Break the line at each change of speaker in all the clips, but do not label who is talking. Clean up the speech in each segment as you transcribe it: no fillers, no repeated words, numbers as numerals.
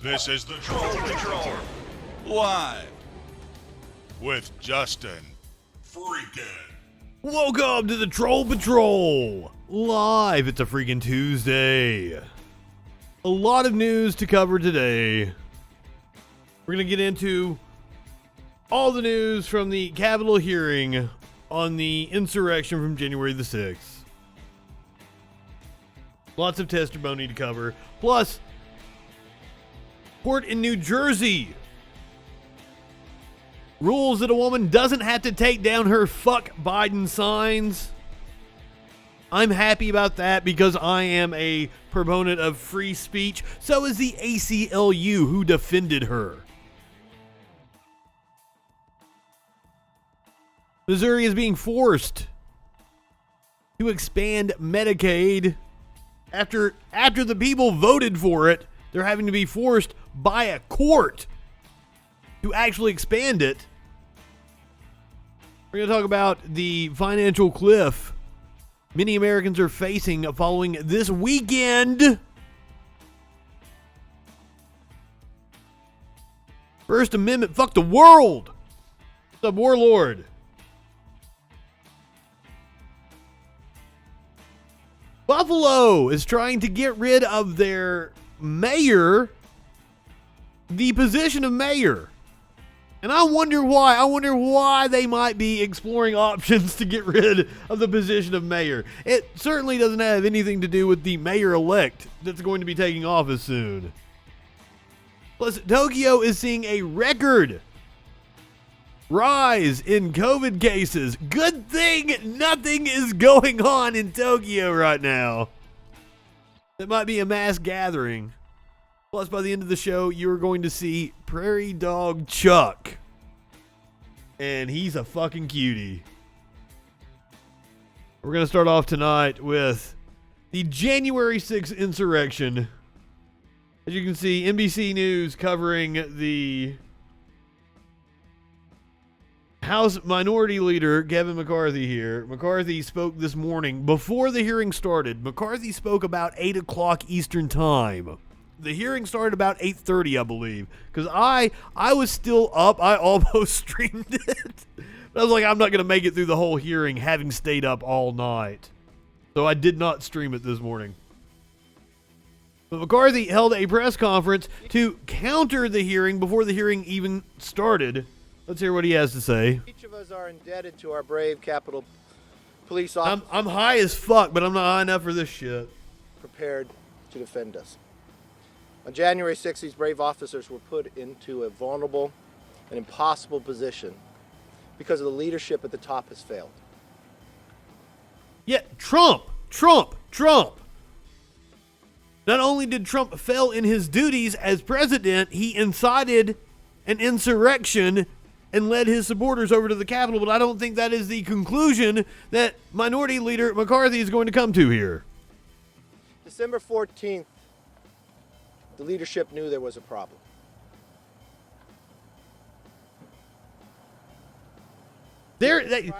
This is the Troll Patrol, live with Justin FREAKIN.
Welcome to the Troll Patrol, live. It's a freaking Tuesday. A lot of news to cover today. We're going to get into all the news from the Capitol hearing on the insurrection from January the 6th. Lots of testimony to cover. Plus, court in New Jersey rules that a woman doesn't have to take down her fuck Biden signs. I'm happy about that because I am a proponent of free speech. So is the ACLU, who defended her. Missouri is being forced to expand Medicaid. After the people voted for it, they're having to be forced by a court to actually expand it. We're going to talk about the financial cliff many Americans are facing following this weekend. First Amendment, fuck the world. What's up, Warlord? Buffalo is trying to get rid of their mayor, the position of mayor. And I wonder why. I wonder why they might be exploring options to get rid of the position of mayor. It certainly doesn't have anything to do with the mayor-elect that's going to be taking office soon. Plus, Tokyo is seeing a record rise in COVID cases. Good thing nothing is going on in Tokyo right now. It might be a mass gathering. Plus, by the end of the show, you're going to see Prairie Dog Chuck. And he's a fucking cutie. We're going to start off tonight with the January 6th insurrection. As you can see, NBC News covering the House Minority Leader Kevin McCarthy here. McCarthy spoke this morning before the hearing started. McCarthy spoke about 8 o'clock Eastern Time. The hearing started about 8:30, I believe, because I was still up. I almost streamed it. But I was like, I'm not going to make it through the whole hearing having stayed up all night. So I did not stream it this morning. But McCarthy held a press conference to counter the hearing before the hearing even started. Let's hear what he has to say.
Each of us are indebted to our brave Capitol Police officers.
I'm high as fuck, but I'm not high enough for this shit.
Prepared to defend us. On January 6th, these brave officers were put into a vulnerable and impossible position because of the leadership at the top has failed.
Yeah, Trump. Not only did Trump fail in his duties as president, he incited an insurrection and led his supporters over to the Capitol, but I don't think that is the conclusion that Minority Leader McCarthy is going to come to here.
December 14th, the leadership knew there was a problem.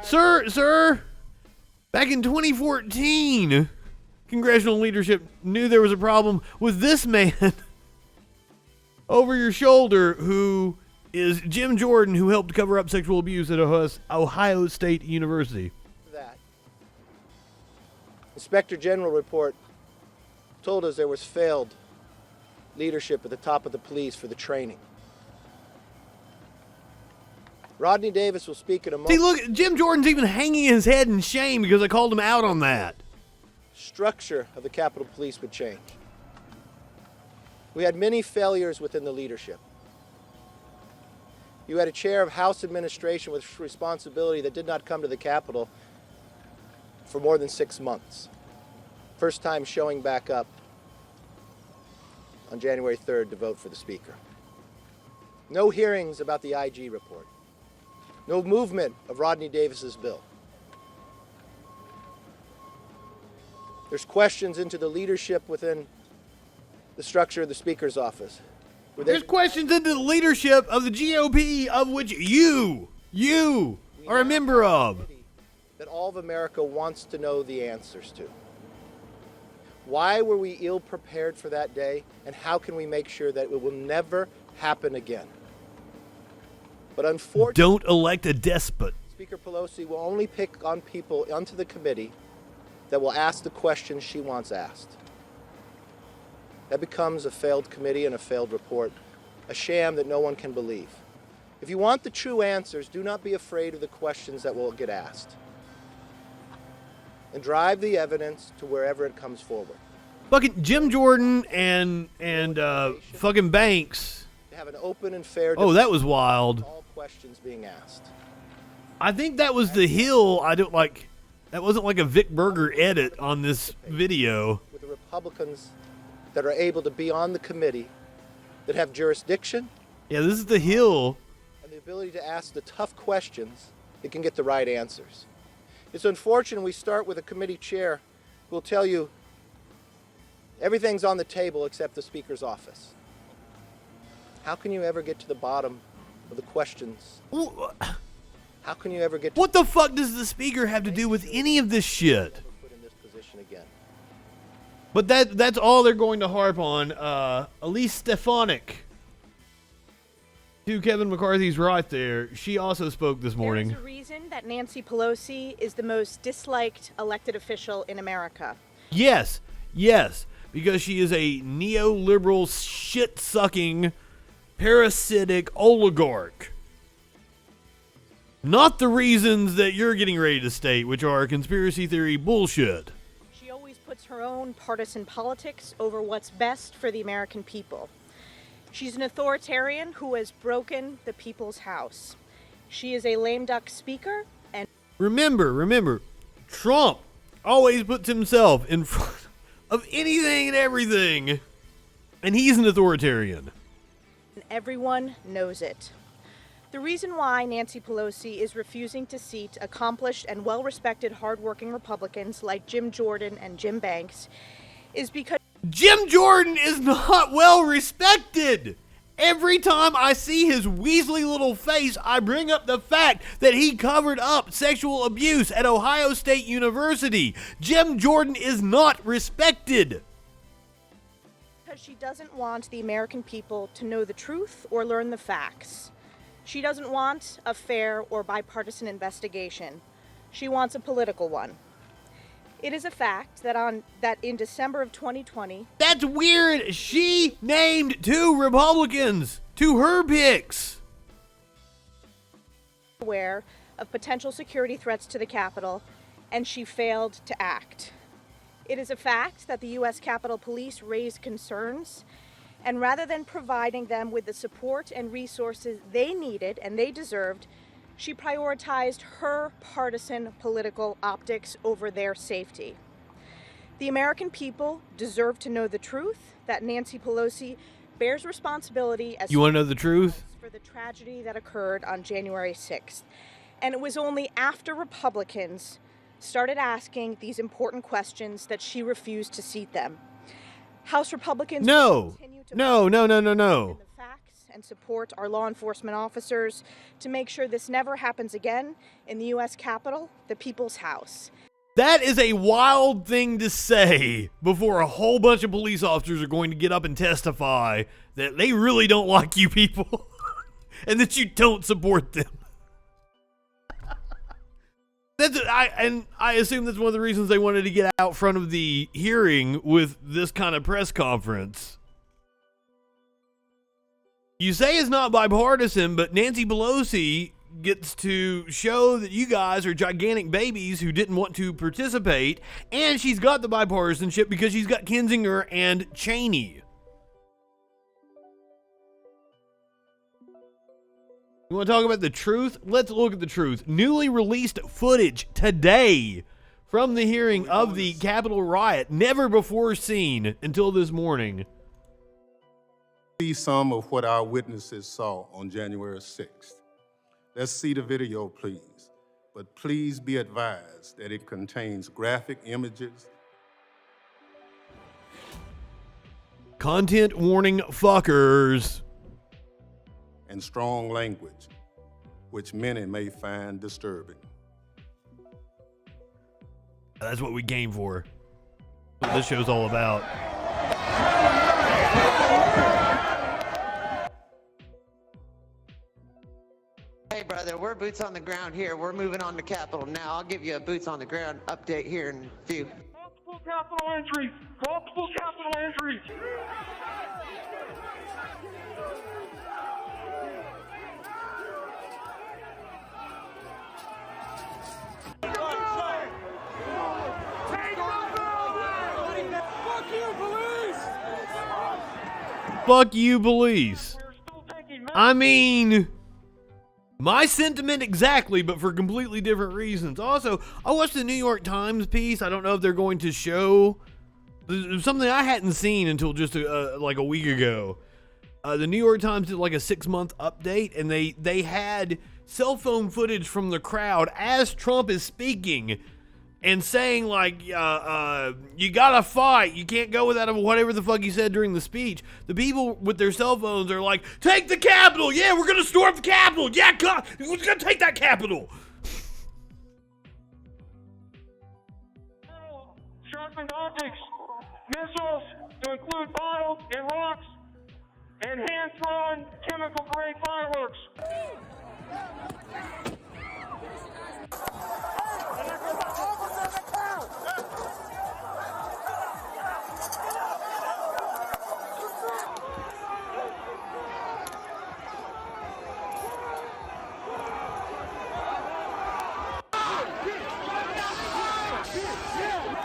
Sir, back in 2014, congressional leadership knew there was a problem with this man over your shoulder who is Jim Jordan, who helped cover up sexual abuse at Ohio State University.
That Inspector General report told us there was failed leadership at the top of the police for the training. Rodney Davis will speak in a moment.
See, look, Jim Jordan's even hanging his head in shame because I called him out on that.
Structure of the Capitol Police would change. We had many failures within the leadership. You had a chair of House administration with responsibility that did not come to the Capitol for more than 6 months. First time showing back up on January 3rd to vote for the Speaker. No hearings about the IG report. No movement of Rodney Davis's bill. There's questions into the leadership within the structure of the Speaker's office.
There's questions into the leadership of the GOP, of which you are a member of.
That all of America wants to know the answers to. Why were we ill prepared for that day, and how can we make sure that it will never happen again? But unfortunately,
Don't elect a despot.
Speaker Pelosi will only pick on people onto the committee that will ask the questions she wants asked. That becomes a failed committee and a failed report, a sham that no one can believe. If you want the true answers, do not be afraid of the questions that will get asked. And drive the evidence to wherever it comes forward.
Fucking Jim Jordan and fucking Banks.
To have an open and fair
Oh, that was wild.
all questions being asked.
I think that was the hill. I don't like. That wasn't like a Vic Berger edit on this video.
With the Republicans that are able to be on the committee, that have jurisdiction,
Yeah, this is the hill.
and the ability to ask the tough questions that can get the right answers. It's unfortunate we start with a committee chair who will tell you everything's on the table except the Speaker's office. How can you ever get to the bottom of the questions? How can you ever get to
What the fuck does the speaker have to do with any of this shit?
put in this position again?
But that's all they're going to harp on. Elise Stefanik, to Kevin McCarthy's right there, she also spoke this morning.
There's a reason that Nancy Pelosi is the most disliked elected official in America.
Yes, because she is a neoliberal, shit-sucking, parasitic oligarch. Not the reasons that you're getting ready to state, which are conspiracy theory bullshit.
She always puts her own partisan politics over what's best for the American people. She's an authoritarian who has broken the people's house. She is a lame duck speaker, and
Remember, Trump always puts himself in front of anything and everything, and he's an authoritarian.
everyone knows it. The reason why Nancy Pelosi is refusing to seat accomplished and well-respected hardworking Republicans like Jim Jordan and Jim Banks is because
Jim Jordan is not well respected. Every time I see his weaselly little face, I bring up the fact that he covered up sexual abuse at Ohio State University. Jim Jordan is not respected.
she doesn't want the American people to know the truth or learn the facts. She doesn't want a fair or bipartisan investigation. She wants a political one. It is a fact that in December of 2020...
That's weird. She named 2 Republicans to her picks.
...aware of potential security threats to the Capitol, and she failed to act. It is a fact that the U.S. Capitol Police raised concerns, and rather than providing them with the support and resources they needed and they deserved, she prioritized her partisan political optics over their safety. The American people deserve to know the truth, that Nancy Pelosi bears responsibility as
You want to know the truth?
for the tragedy that occurred on January 6th. And it was only after Republicans started asking these important questions that she refused to seat them. House Republicans will continue to
No.
the facts and support our law enforcement officers to make sure this never happens again in the U.S. Capitol, the People's House.
That is a wild thing to say before a whole bunch of police officers are going to get up and testify that they really don't like you people and that you don't support them. I assume that's one of the reasons they wanted to get out front of the hearing with this kind of press conference. You say it's not bipartisan, but Nancy Pelosi gets to show that you guys are gigantic babies who didn't want to participate, and she's got the bipartisanship because she's got Kinzinger and Cheney. You want to talk about the truth? Let's look at the truth. Newly released footage today from the hearing of the Capitol riot, never before seen until this morning.
See some of what our witnesses saw on January 6th. Let's see the video, please. But please be advised that it contains graphic images.
Content warning fuckers.
And strong language, which many may find disturbing.
That's what we came for. What this show's all about.
Hey, brother, we're boots on the ground here. We're moving on to Capitol now. I'll give you a boots on the ground update here in a few.
Multiple capital entries! Multiple capital entries!
Fuck you, police. I mean, my sentiment exactly, but for completely different reasons. Also, I watched the New York Times piece. I don't know if they're going to show something I hadn't seen until just like a week ago. The New York Times did like a 6-month update, and they had cell phone footage from the crowd as Trump is speaking and saying, like, you gotta fight. You can't go without whatever the fuck he said during the speech. The people with their cell phones are like, take the Capitol. Yeah, we're gonna storm the Capitol. Yeah, God, we're gonna take that Capitol.
Sharpened objects, missiles to include bottles and rocks, and hand-thrown chemical-grade fireworks.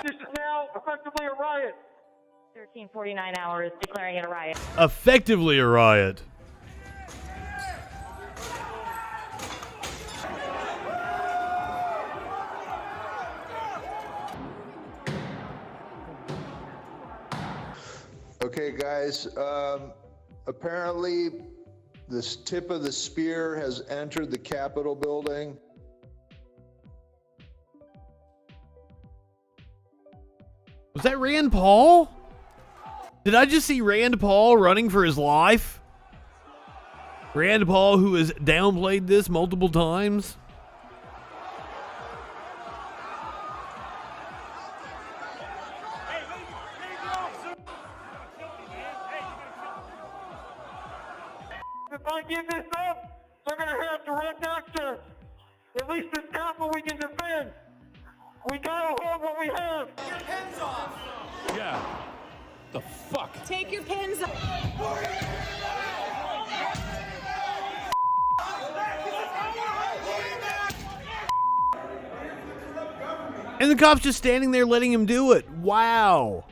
This is now effectively a riot.
1349 hours declaring it a riot.
Effectively a riot.
Okay, guys, apparently this tip of the spear has entered the Capitol building.
Was that Rand Paul? Did I just see Rand Paul running for his life? Rand Paul, who has downplayed this multiple times?
If I give this up, they're going to have direct access. At least this Capitol we can defend. We gotta hold what we have. Take your pins off.
Yeah. The fuck?
Take your pins off.
And the cop's just standing there letting him do it. Wow.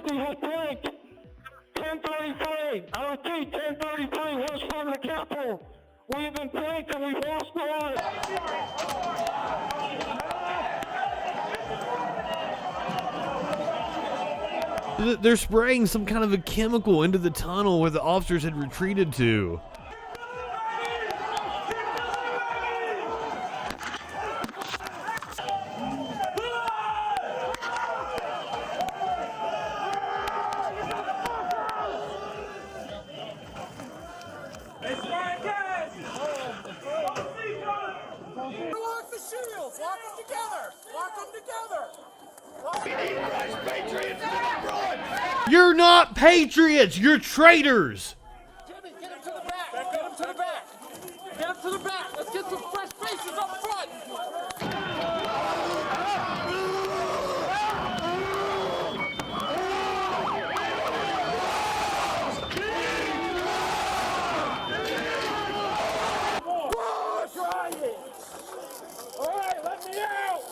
Has blanked 1033. I repeat, 1033 was from the Capitol. We have been blanked and we've lost the lives.
They're spraying some kind of a chemical into the tunnel where the officers had retreated to. You're not patriots, you're traitors.
Jimmy, get him to the back. Get him to the back. Get him to the back. Let's get some fresh faces up front. All right, let me out.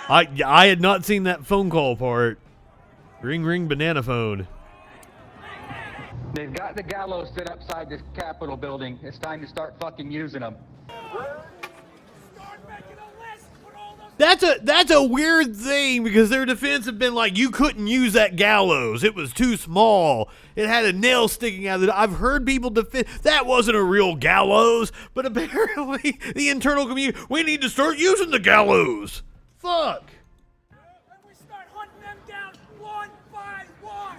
I had not seen that phone call part. Ring ring banana phone.
They've got the gallows set outside this Capitol building. It's time to start fucking using them.
That's a weird thing, because their defense have been like, you couldn't use that gallows. It was too small. It had a nail sticking out of it. I've heard people defend that wasn't a real gallows, but apparently the internal community, we need to start using the gallows. Fuck.
We start hunting them down one by one.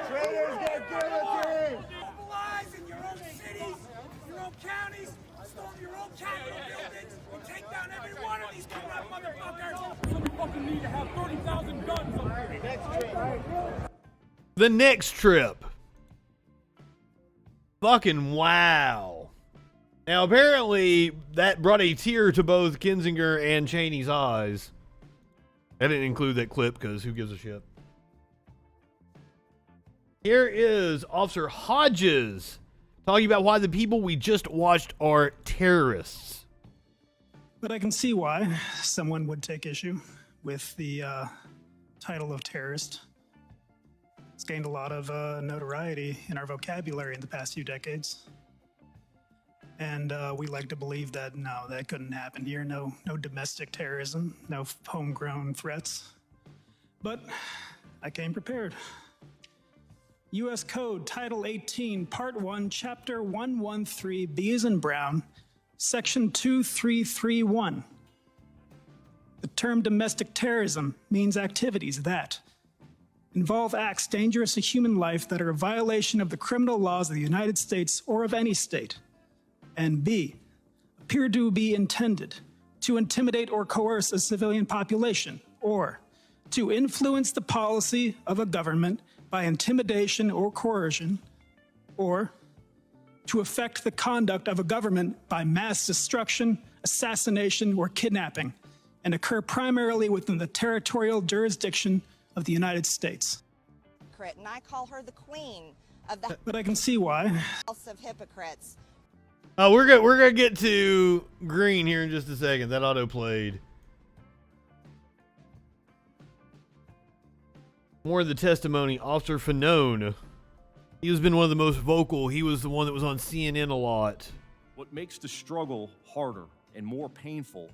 Traitors get guillotined.
Mobilize in your own cities, your own counties, storm your own Capitol buildings, and take down every one of these corrupt motherfuckers. So we fucking need to have 30,000 guns up here. Next trip.
The next trip. Fucking wow. Now, apparently, that brought a tear to both Kinzinger and Cheney's eyes. I didn't include that clip because who gives a shit? Here is Officer Hodges talking about why the people we just watched are terrorists.
But I can see why someone would take issue with the title of terrorist. It's gained a lot of notoriety in our vocabulary in the past few decades. And we like to believe that, no, that couldn't happen here. No domestic terrorism, no homegrown threats. But I came prepared. U.S. Code, Title 18, Part 1, Chapter 113, B as in Brown, Section 2331. The term domestic terrorism means activities that involve acts dangerous to human life that are a violation of the criminal laws of the United States or of any state, and B, appear to be intended to intimidate or coerce a civilian population, or to influence the policy of a government by intimidation or coercion, or to affect the conduct of a government by mass destruction, assassination, or kidnapping, and occur primarily within the territorial jurisdiction of the United States.
And I call her the queen of the
But I can see why.
house of hypocrites.
We're gonna get to Green here in just a second. That auto played. More of the testimony. Officer Fanone. He has been one of the most vocal. He was the one that was on CNN a lot.
What makes the struggle harder and more painful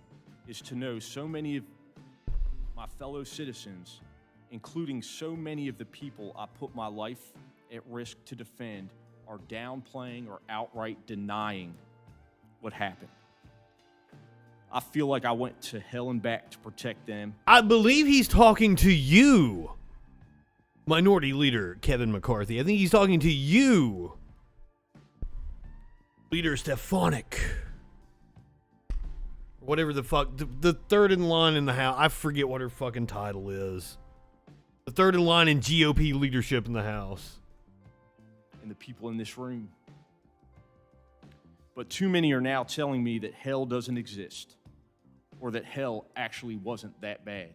is to know so many of my fellow citizens, including so many of the people I put my life at risk to defend, are downplaying or outright denying what happened. I feel like I went to hell and back to protect them.
I believe he's talking to you, Minority Leader Kevin McCarthy. I think he's talking to you, Leader Stefanik. Whatever the fuck. The third in line in the House. I forget what her fucking title is. The third in line in GOP leadership in the House.
And the people in this room. But too many are now telling me that hell doesn't exist, or that hell actually wasn't that bad.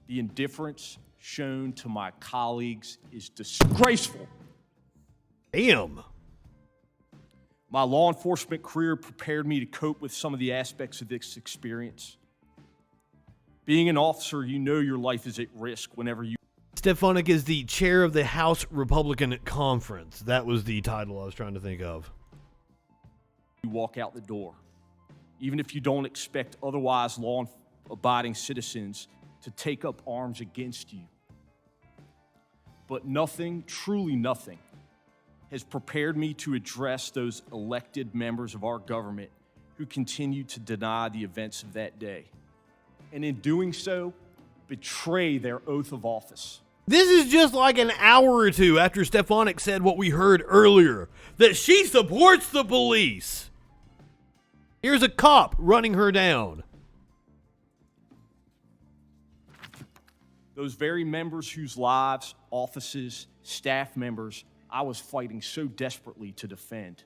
The indifference shown to my colleagues is disgraceful.
Damn.
My law enforcement career prepared me to cope with some of the aspects of this experience. Being an officer, you know your life is at risk whenever you...
Stefanik is the chair of the House Republican Conference. That was the title I was trying to think of.
You walk out the door, even if you don't expect otherwise law-abiding citizens to take up arms against you. But nothing, truly nothing, has prepared me to address those elected members of our government who continue to deny the events of that day, and in doing so, betray their oath of office.
This is just like an hour or two after Stefanik said what we heard earlier, that she supports the police. Here's a cop running her down.
Those very members whose lives, offices, staff members I was fighting so desperately to defend.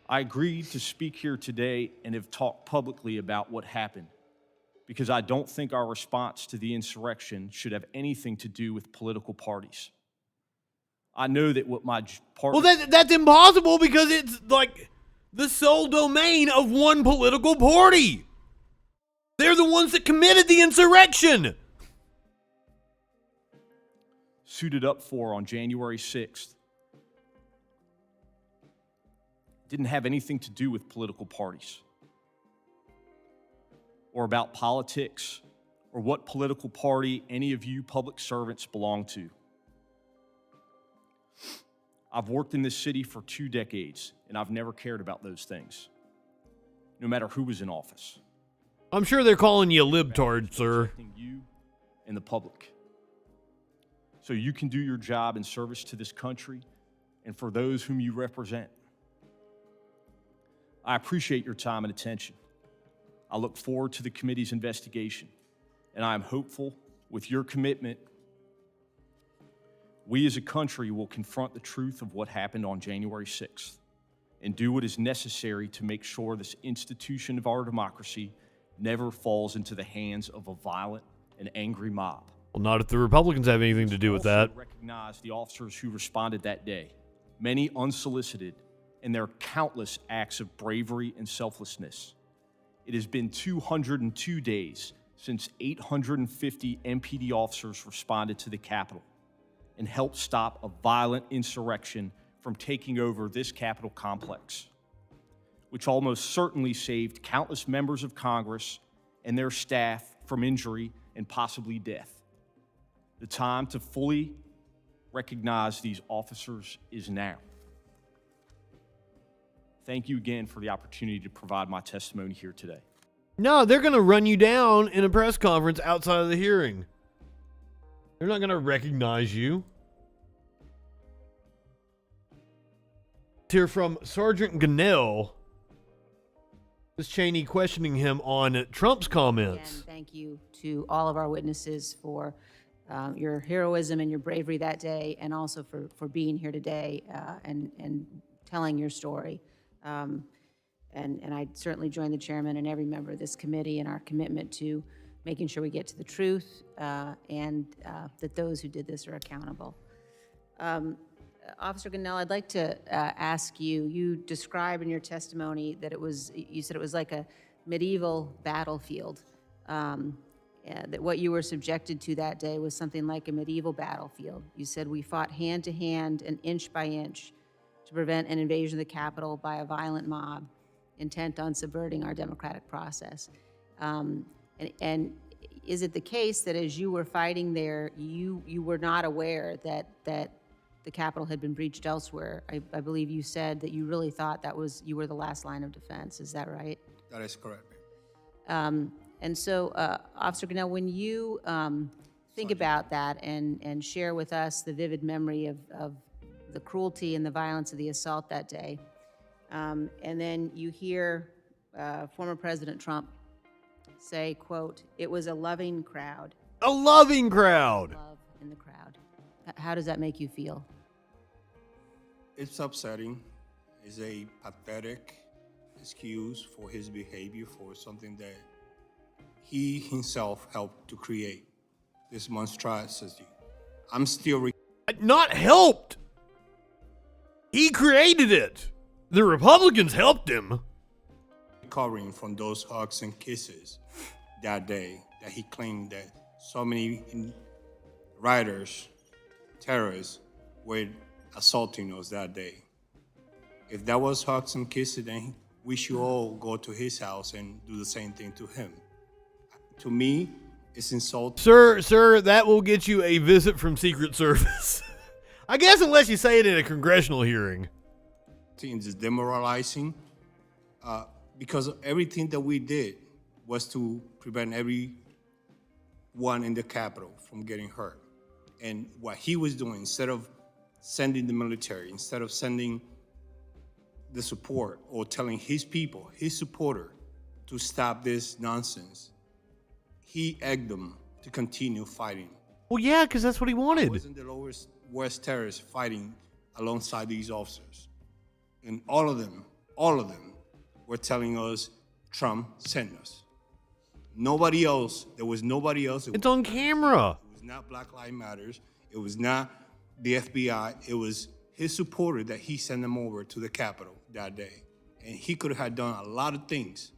I agreed to speak here today and have talked publicly about what happened, because I don't think our response to the insurrection should have anything to do with political parties. I know that what my party...
Well, that's impossible, because it's like the sole domain of one political party. They're the ones that committed the insurrection.
suited up for on January 6th didn't have anything to do with political parties or about politics or what political party any of you public servants belong to. I've worked in this city for 2 decades, and I've never cared about those things, no matter who was in office.
I'm sure they're calling you a libtard, sir.
You and the public. So you can do your job in service to this country and for those whom you represent. I appreciate your time and attention. I look forward to the committee's investigation, and I am hopeful with your commitment, we as a country will confront the truth of what happened on January 6th and do what is necessary to make sure this institution of our democracy never falls into the hands of a violent and angry mob.
Well, not if the Republicans have anything to do with that.
Recognize the officers who responded that day, many unsolicited, and their countless acts of bravery and selflessness. It has been 202 days since 850 MPD officers responded to the Capitol and helped stop a violent insurrection from taking over this Capitol complex, which almost certainly saved countless members of Congress and their staff from injury and possibly death. The time to fully recognize these officers is now. Thank you again for the opportunity to provide my testimony here today.
No, they're going to run you down in a press conference outside of the hearing. They're not going to recognize you. Hear from Sergeant Gunnell. Ms. Cheney questioning him on Trump's comments.
And thank you to all of our witnesses for your heroism and your bravery that day, and also for being here today and telling your story. And I certainly join the chairman and every member of this committee in our commitment to making sure we get to the truth and that those who did this are accountable. Officer Gunnell, I'd like to ask you, you describe in your testimony that you said it was like a medieval battlefield, that what you were subjected to that day was something like a medieval battlefield. You said we fought hand to hand and inch by inch to prevent an invasion of the Capitol by a violent mob intent on subverting our democratic process. And is it the case that as you were fighting there, you were not aware that the Capitol had been breached elsewhere? I believe you said that you really thought you were the last line of defense. Is that right?
That is correct.
And so, Officer Gunnell, when you think about that and share with us the vivid memory of the cruelty and the violence of the assault that day, and then you hear former President Trump say, quote, "It was a loving crowd."
A loving crowd.
Love in the crowd. How does that make you feel?
It's upsetting. It's a pathetic excuse for his behavior for something that he himself helped to create, this monstrosity. I'm still
not helped. He created it. The Republicans helped him.
Recovering from those hugs and kisses that day that he claimed that so many rioters, terrorists, were assaulting us that day. If that was hugs and kisses, then we should all go to his house and do the same thing to him. To me, it's insulting.
Sir, that will get you a visit from Secret Service. I guess unless you say it in a congressional hearing.
It's demoralizing because everything that we did was to prevent everyone in the Capitol from getting hurt. And what he was doing, instead of sending the military, instead of sending the support or telling his people, his supporter, to stop this nonsense, he egged them to continue fighting.
Well, yeah, because that's what he wanted.
I was in the worst terrorists fighting alongside these officers. And all of them were telling us Trump sent us. Nobody else, there was nobody else.
It's on camera.
It was not Black Lives Matters. It was not the FBI. It was his supporter that he sent them over to the Capitol that day. And he could have done a lot of things.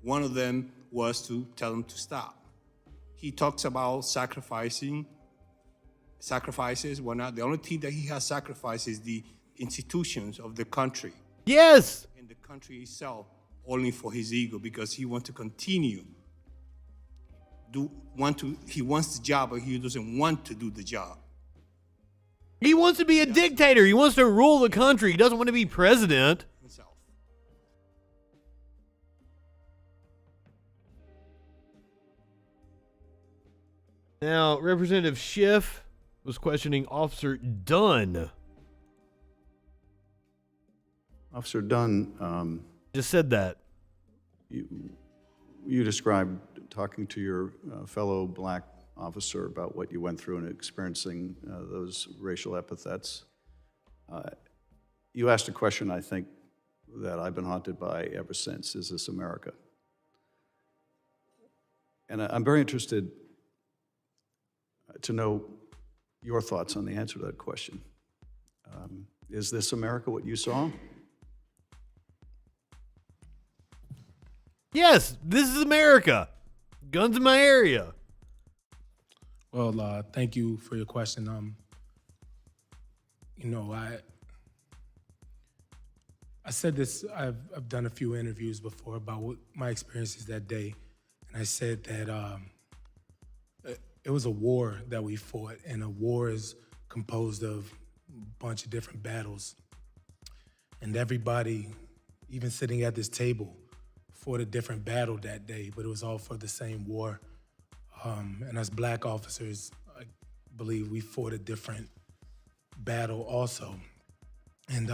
One of them was to tell them to stop. He talks about sacrificing sacrifices, whatnot. The only thing that he has sacrificed is the institutions of the country.
Yes.
And the country itself, only for his ego, because he wants to continue. He wants the job, but he doesn't want to do the job.
He wants to be a dictator. He wants to rule the country. He doesn't want to be president.
Himself.
Now, Representative Schiff was questioning Officer Dunn.
Officer Dunn,
just said that.
You described talking to your fellow black officer about what you went through and experiencing those racial epithets. You asked a question, I think, that I've been haunted by ever since. Is this America? And I'm very interested to know your thoughts on the answer to that question. Is this America what you saw?
Yes, this is America. Guns in my area.
Well, thank you for your question. You know, I said this, I've done a few interviews before about what my experiences that day. And I said that it was a war that we fought, and a war is composed of a bunch of different battles. And everybody, even sitting at this table, fought a different battle that day, but it was all for the same war. And as black officers, I believe we fought a different battle also. And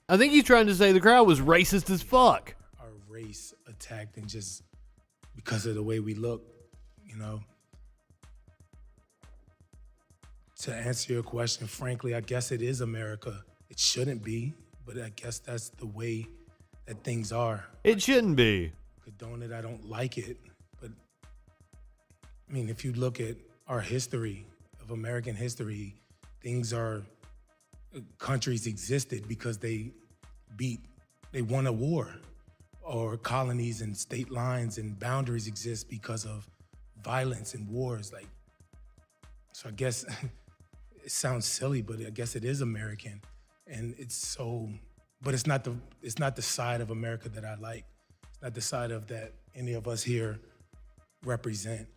I think he's trying to say the crowd was racist as fuck.
Our race attacked, and just because of the way we look, you know. To answer your question, frankly, I guess it is America. It shouldn't be, but I guess that's the way that things are.
It shouldn't be.
Condone it, I don't like it. But, I mean, if you look at our history, of American history, countries existed because they won a war. Or colonies and state lines and boundaries exist because of violence and wars. So I guess it sounds silly, but I guess it is American. And but it's not the side of America that I like. It's not the side of that any of us here represent.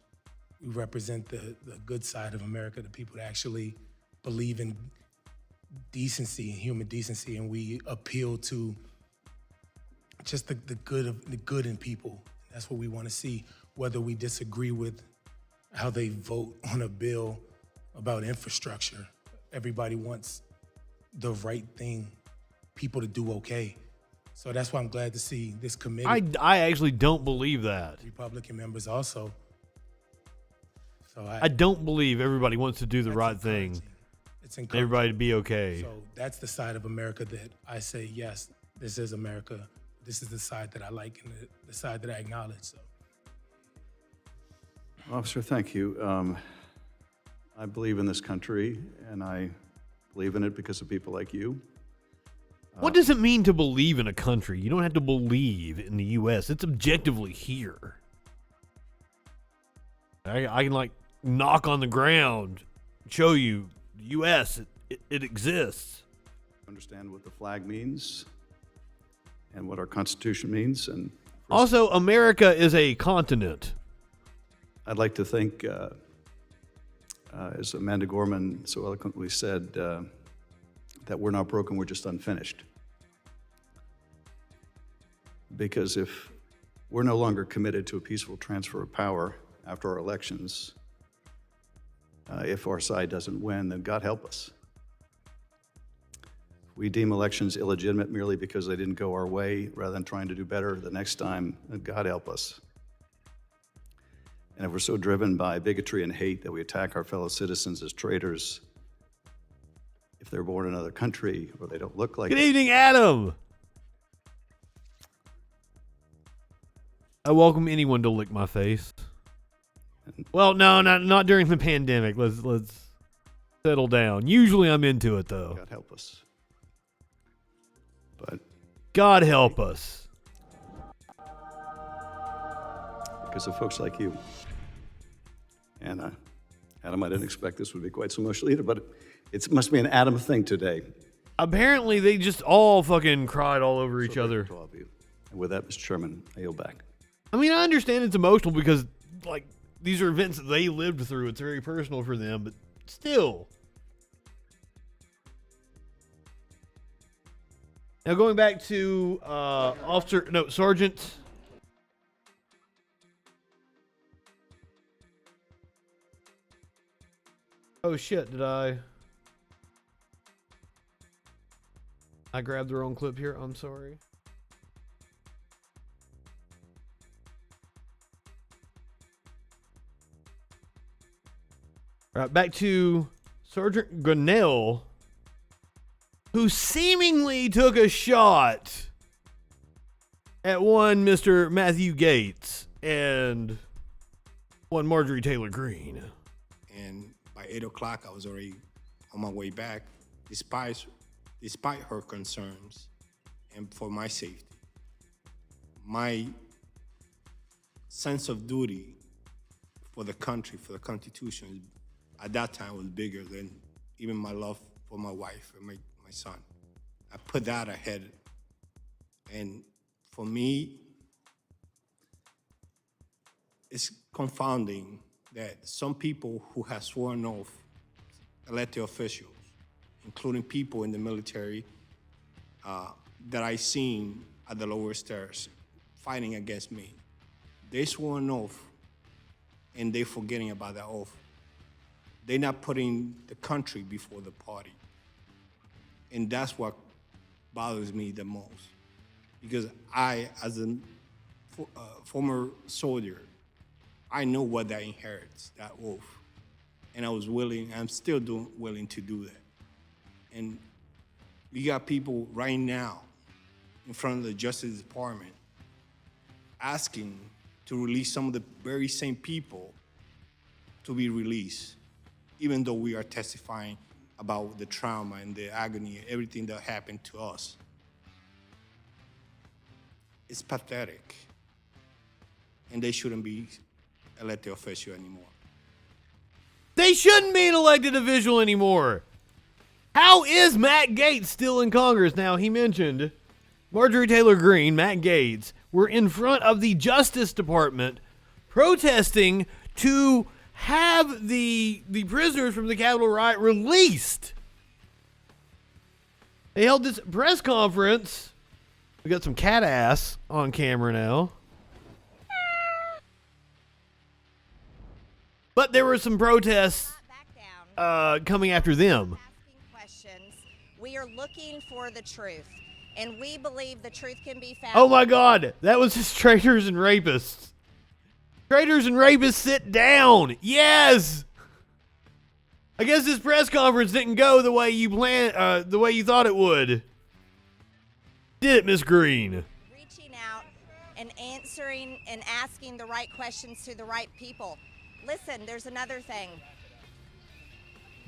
We represent the good side of America, the people that actually believe in decency and human decency, and we appeal to just the good in people. That's what we want to see, whether we disagree with how they vote on a bill about infrastructure. Everybody wants the right thing, people to do okay. So that's why I'm glad to see this committee.
I actually don't believe that.
Republican members also. So
I don't believe everybody wants to do the right thing.
It's encouraging.
Everybody to be okay.
So that's the side of America that I say, yes, this is America. This is the side that I like and the side that I acknowledge. So.
Officer, thank you. I believe in this country, and I believe in it because of people like you.
What does it mean to believe in a country? You don't have to believe in the U.S. It's objectively here. I can knock on the ground, show you the U.S. It exists.
Understand what the flag means and what our Constitution means. And
also, America is a continent.
I'd like to think, as Amanda Gorman so eloquently said, that we're not broken, we're just unfinished. Because if we're no longer committed to a peaceful transfer of power after our elections, if our side doesn't win, then God help us. If we deem elections illegitimate merely because they didn't go our way, rather than trying to do better the next time, then God help us. And if we're so driven by bigotry and hate that we attack our fellow citizens as traitors, if they're born in another country or they don't look like
Good evening, Adam. I welcome anyone to lick my face. Well, no, not during the pandemic. Let's settle down. Usually I'm into it, though.
God help us. But
God help us.
Because of folks like you. And Adam, I didn't expect this would be quite so emotional either, but it must be an Adam thing today.
Apparently, they just all fucking cried all over each other.
To all of you. And with that, Mr. Chairman, I yield back.
I mean, I understand it's emotional because, like, these are events that they lived through. It's very personal for them, but still. Now, going back to Sergeant. Oh, shit, did I grabbed the wrong clip here? I'm sorry. All right, back to Sergeant Gunnell, who seemingly took a shot at one Mr. Matthew Gates and one Marjorie Taylor Greene.
And by 8 o'clock, I was already on my way back, despite her concerns and for my safety. My sense of duty for the country, for the Constitution, at that time was bigger than even my love for my wife and my son. I put that ahead. And for me, it's confounding that some people who have sworn oath, elected officials, including people in the military that I seen at the lower stairs fighting against me, they swore an oath and they're forgetting about that oath. They're not putting the country before the party. And that's what bothers me the most. Because I, as a former soldier, I know what that inherits, that oath. And I'm still willing to do that. And we got people right now in front of the Justice Department asking to release some of the very same people to be released, even though we are testifying about the trauma and the agony and everything that happened to us. It's pathetic. And they shouldn't be elected official anymore.
They shouldn't be an elected official anymore. How is Matt Gaetz still in Congress? Now, he mentioned Marjorie Taylor Greene, Matt Gaetz, were in front of the Justice Department protesting to have the prisoners from the Capitol riot released. They held this press conference. We got some cat ass on camera now. But there were some protests coming after them.
We are looking for the truth, and we believe the truth can be found.
Oh my God, that was just traitors and rapists. Traitors and rapists, sit down. Yes. I guess this press conference didn't go the way you planned, the way you thought it would. Did it, Miss Green?
Reaching out and answering and asking the right questions to the right people. Listen, there's another thing.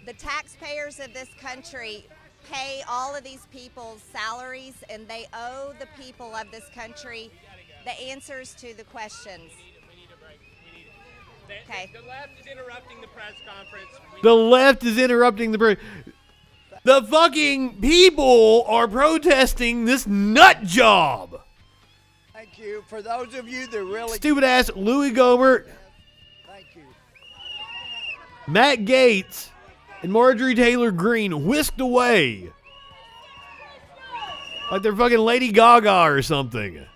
The taxpayers of this country pay all of these people's salaries, and they owe the people of this country the answers to the questions. Okay.
The left is interrupting the press conference.
The left is interrupting the press. The fucking people are protesting this nut job.
Thank you. For those of you that really...
Stupid ass Louis Gohmert.
Thank you.
Matt Gaetz and Marjorie Taylor Greene whisked away. Like they're fucking Lady Gaga or something.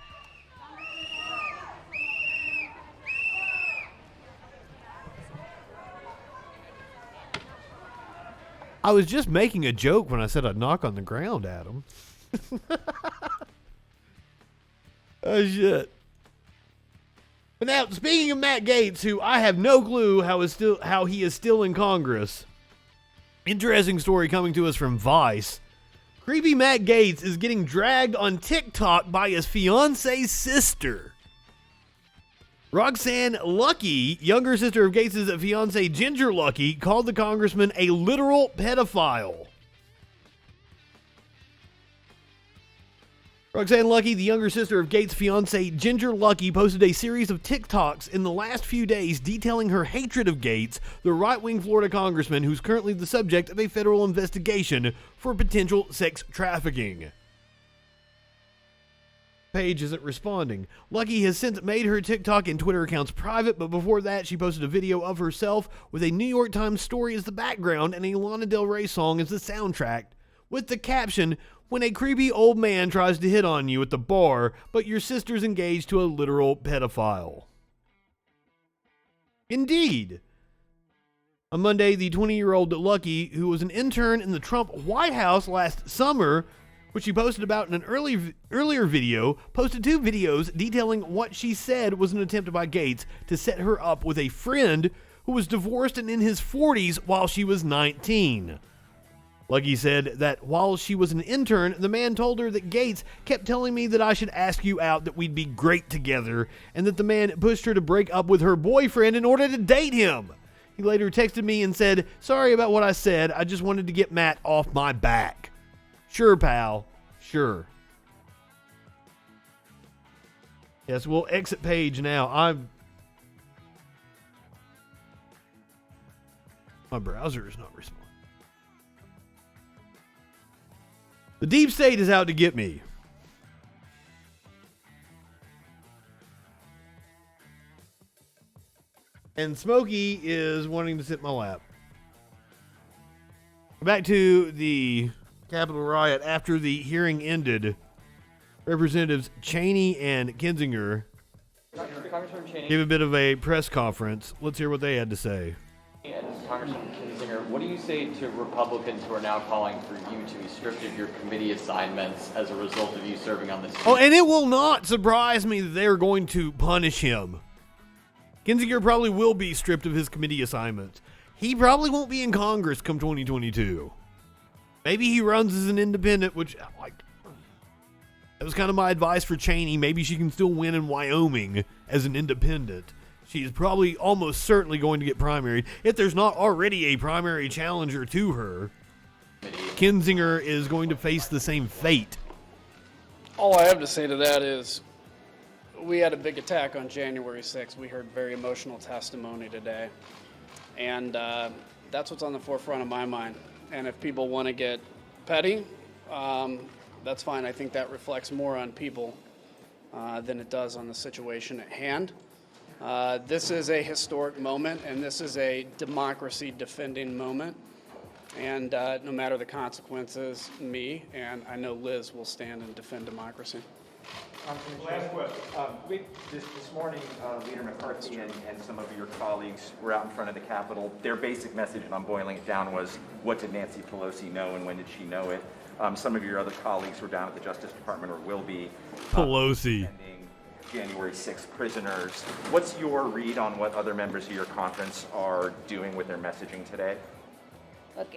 I was just making a joke when I said I'd knock on the ground, Adam. Oh, shit. But now, speaking of Matt Gaetz, who I have no clue how he is still in Congress. Interesting story coming to us from Vice. Creepy Matt Gaetz is getting dragged on TikTok by his fiance's sister. Roxanne Lucky, younger sister of Gates' fiancee Ginger Lucky, called the congressman a literal pedophile. Roxanne Lucky, the younger sister of Gates' fiancée Ginger Lucky, posted a series of TikToks in the last few days detailing her hatred of Gates, the right-wing Florida congressman who's currently the subject of a federal investigation for potential sex trafficking. Page isn't responding. Lucky has since made her TikTok and Twitter accounts private, but before that she posted a video of herself with a New York Times story as the background and a Lana Del Rey song as the soundtrack, with the caption, "When a creepy old man tries to hit on you at the bar, but your sister's engaged to a literal pedophile." Indeed. On Monday, the 20-year-old Lucky, who was an intern in the Trump White House last summer, which she posted about in an earlier video, posted 2 videos detailing what she said was an attempt by Gates to set her up with a friend who was divorced and in his 40s while she was 19. Lucky said that while she was an intern, the man told her that Gates kept telling me that I should ask you out, that we'd be great together, and that the man pushed her to break up with her boyfriend in order to date him. He later texted me and said, "Sorry about what I said, I just wanted to get Matt off my back." Sure, pal, sure. Yes, we'll exit Page now. My browser is not responding. The deep state is out to get me. And Smokey is wanting to sit in my lap. Back to the Capitol riot. After the hearing ended, Representatives Cheney and Kinzinger gave a bit of a press conference. Let's hear what they had to say.
And Congressman Kinzinger, what do you say to Republicans who are now calling for you to be stripped of your committee assignments as a result of you serving on this team?
Oh, and it will not surprise me that they are going to punish him. Kinzinger probably will be stripped of his committee assignments. He probably won't be in Congress come 2022. Maybe he runs as an independent, which, that was kind of my advice for Cheney. Maybe she can still win in Wyoming as an independent. She's probably almost certainly going to get primaried. If there's not already a primary challenger to her, Kinzinger is going to face the same fate.
All I have to say to that is we had a big attack on January 6th. We heard very emotional testimony today. And that's what's on the forefront of my mind. And if people want to get petty, that's fine. I think that reflects more on people than it does on the situation at hand. This is a historic moment, and this is a democracy-defending moment. And no matter the consequences, me and I know Liz will stand and defend democracy.
Last question. This morning, Leader McCarthy and some of your colleagues were out in front of the Capitol. Their basic message, and I'm boiling it down, was what did Nancy Pelosi know and when did she know it? Some of your other colleagues were down at the Justice Department or will be.
Pelosi.
January 6th prisoners. What's your read on what other members of your conference are doing with their messaging today?
Look,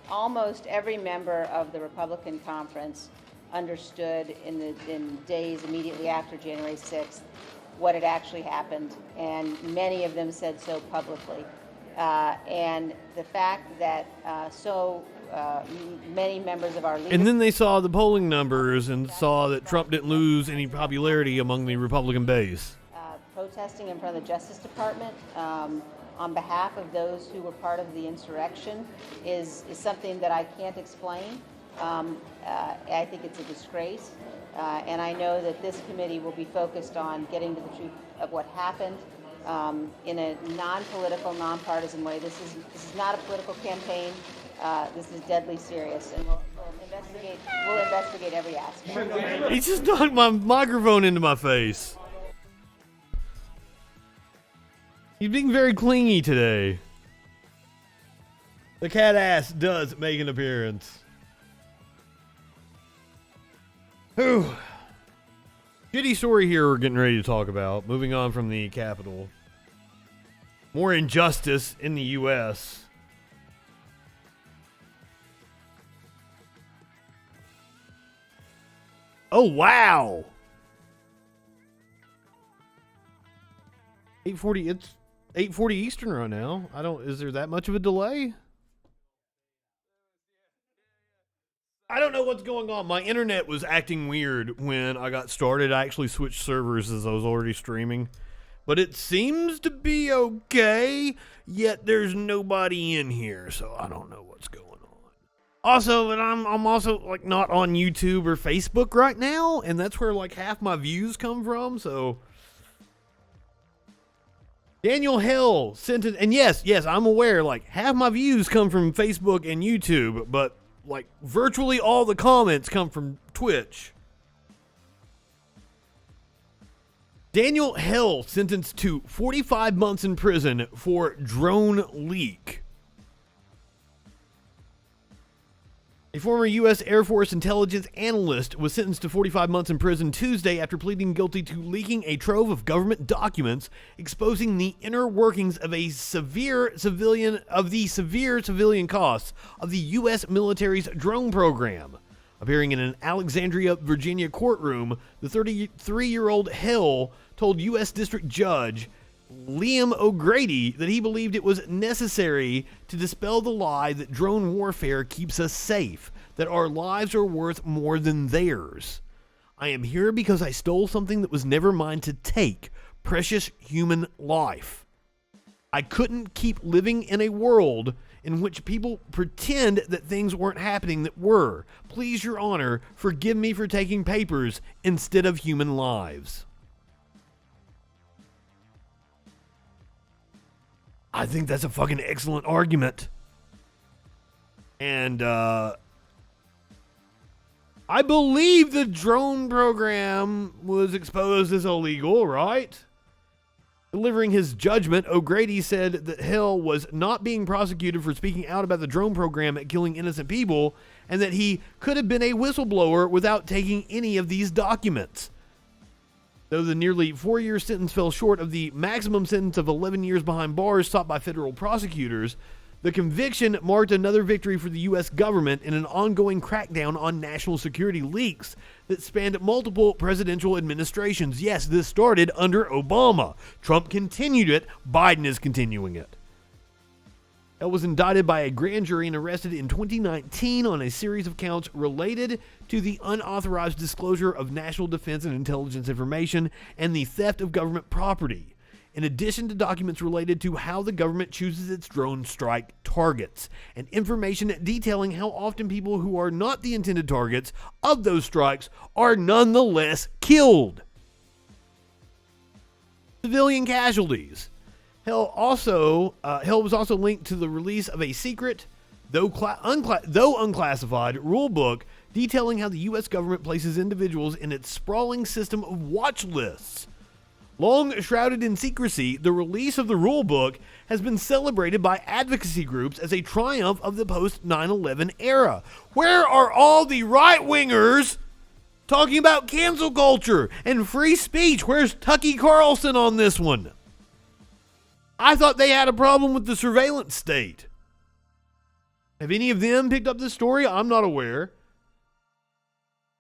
almost every member of the Republican conference understood in days immediately after January 6th what had actually happened, and many of them said so publicly. And the fact that many members of our leadership...
And then they saw the polling numbers and saw that Trump didn't lose any popularity among the Republican base.
Protesting in front of the Justice Department on behalf of those who were part of the insurrection is something that I can't explain. I think it's a disgrace. And I know that this committee will be focused on getting to the truth of what happened in a non-political, non-partisan way. This is not a political campaign. This is deadly serious, and we'll investigate every aspect.
He just knocked my microphone into my face. He's being very clingy today. The cat ass does make an appearance. Whew. Shitty story here we're getting ready to talk about. Moving on from the Capitol. More injustice in the U.S. Oh, wow. 8:40, it's 8:40 Eastern right now. Is there that much of a delay? I don't know what's going on. My internet was acting weird when I got started. I actually switched servers as I was already streaming. But it seems to be okay, yet there's nobody in here, so I don't know what's going on. Also, and I'm also like not on YouTube or Facebook right now, and that's where like half my views come from, so Daniel Hill sent it, and yes, I'm aware, like half my views come from Facebook and YouTube, but like virtually all the comments come from Twitch. Daniel Hill sentenced to 45 months in prison for drone leak. A former U.S. Air Force intelligence analyst was sentenced to 45 months in prison Tuesday after pleading guilty to leaking a trove of government documents exposing the inner workings of the severe civilian costs of the U.S. military's drone program. Appearing in an Alexandria, Virginia courtroom, the 33-year-old Hill told U.S. District Judge Liam O'Grady that he believed it was necessary to dispel the lie that drone warfare keeps us safe, that our lives are worth more than theirs. I am here because I stole something that was never mine to take, precious human life. I couldn't keep living in a world in which people pretend that things weren't happening that were. Please, Your Honor, forgive me for taking papers instead of human lives. I think that's a fucking excellent argument. And, I believe the drone program was exposed as illegal, right? Delivering his judgment, O'Grady said that Hill was not being prosecuted for speaking out about the drone program at killing innocent people, and that he could have been a whistleblower without taking any of these documents. Though the nearly 4-year sentence fell short of the maximum sentence of 11 years behind bars sought by federal prosecutors, the conviction marked another victory for the U.S. government in an ongoing crackdown on national security leaks that spanned multiple presidential administrations. Yes, this started under Obama. Trump continued it. Biden is continuing it. Hill was indicted by a grand jury and arrested in 2019 on a series of counts related to the unauthorized disclosure of national defense and intelligence information and the theft of government property, in addition to documents related to how the government chooses its drone strike targets, and information detailing how often people who are not the intended targets of those strikes are nonetheless killed. Civilian casualties. Hill was also linked to the release of a secret, though unclassified, rule book detailing how the U.S. government places individuals in its sprawling system of watch lists. Long shrouded in secrecy, the release of the rule book has been celebrated by advocacy groups as a triumph of the post-9/11 era. Where are all the right-wingers talking about cancel culture and free speech? Where's Tucker Carlson on this one? I thought they had a problem with the surveillance state. Have any of them picked up this story? I'm not aware.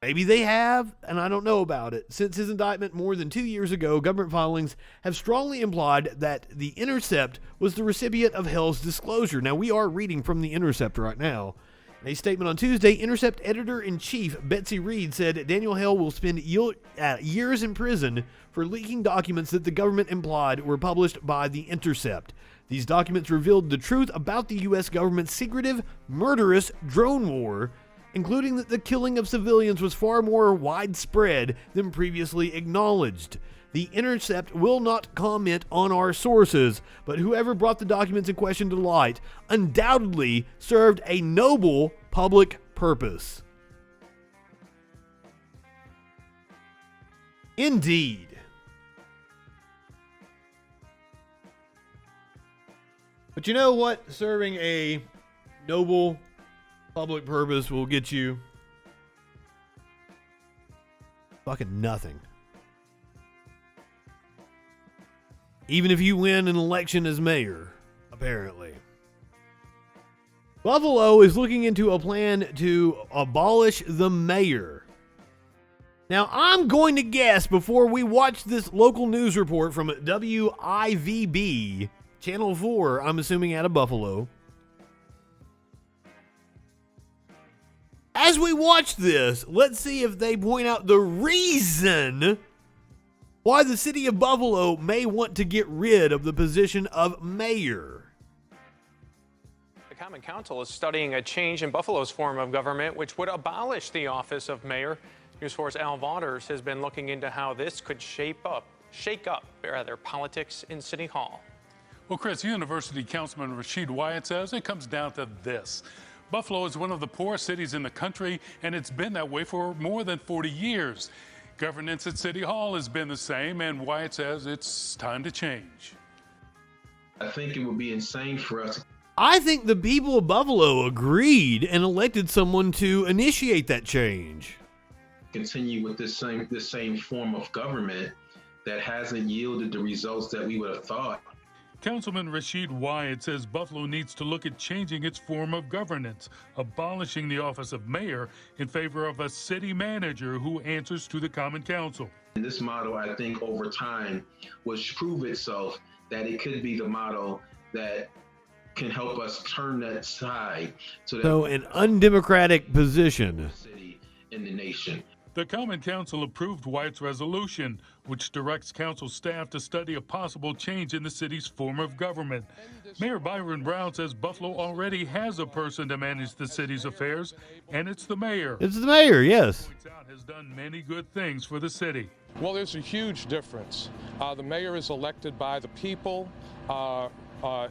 Maybe they have, and I don't know about it. Since his indictment more than 2 years ago, government filings have strongly implied that The Intercept was the recipient of Hill's disclosure. Now, we are reading from The Intercept right now. In a statement on Tuesday, Intercept editor-in-chief Betsy Reed said Daniel Hill will spend years in prison for leaking documents that the government implied were published by The Intercept. These documents revealed the truth about the U.S. government's secretive, murderous drone war, including that the killing of civilians was far more widespread than previously acknowledged. The Intercept will not comment on our sources, but whoever brought the documents in question to light undoubtedly served a noble public purpose. Indeed. But you know what serving a noble public purpose will get you? Fucking nothing. Even if you win an election as mayor, apparently. Buffalo is looking into a plan to abolish the mayor. Now, I'm going to guess before we watch this local news report from WIVB, Channel 4, I'm assuming out of Buffalo. as we watch this, let's see if they point out the reason why the city of Buffalo may want to get rid of the position of mayor.
The Common Council is studying a change in Buffalo's form of government, which would abolish the office of mayor. News 4's Al Vaughters has been looking into how this could shake up politics in City Hall.
Well, Chris, University Councilman Rashid Wyatt says it comes down to this. Buffalo is one of the poorest cities in the country, and it's been that way for more than 40 years. Governance at City Hall has been the same, and Wyatt says it's time to change.
I think it would be insane for us.
I think the people of Buffalo agreed and elected someone to initiate that change.
Continue with this same form of government that hasn't yielded the results that we would have thought.
Councilman Rashid Wyatt says Buffalo needs to look at changing its form of governance, abolishing the office of mayor in favor of a city manager who answers to the Common Council.
And this model, I think, over time will prove itself that it could be the model that can help us turn that side.
So an undemocratic position.
In the nation.
The Common Council approved Wyatt's resolution, which directs council staff to study a possible change in the city's form of government. Mayor Byron Brown says Buffalo already has a person to manage the city's affairs, and it's the mayor.
It's the mayor, yes.
Has done many good things for the city.
Well, there's a huge difference. The mayor is elected by the people,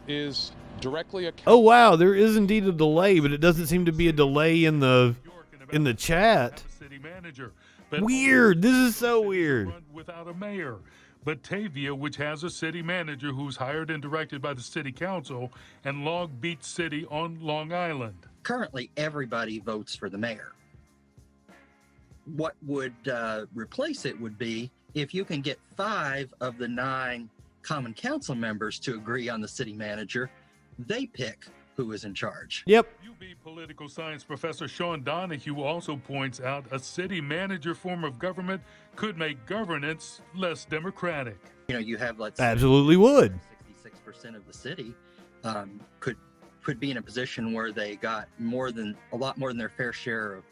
is directly accountable.
Oh wow, there is indeed a delay, but it doesn't seem to be a delay in the chat. Weird. This is so weird.
Without a mayor. Batavia, which has a city manager who's hired and directed by the city council, and Long Beach City on Long Island.
Currently, everybody votes for the mayor. What would replace it would be if you can get 5 of the 9 common council members to agree on the city manager, they pick who is in charge.
Yep.
UB political science professor Sean Donahue also points out a city manager form of government could make governance less democratic.
You know, you have, let's
absolutely would.
66% of the city could be in a position where they got a lot more than their fair share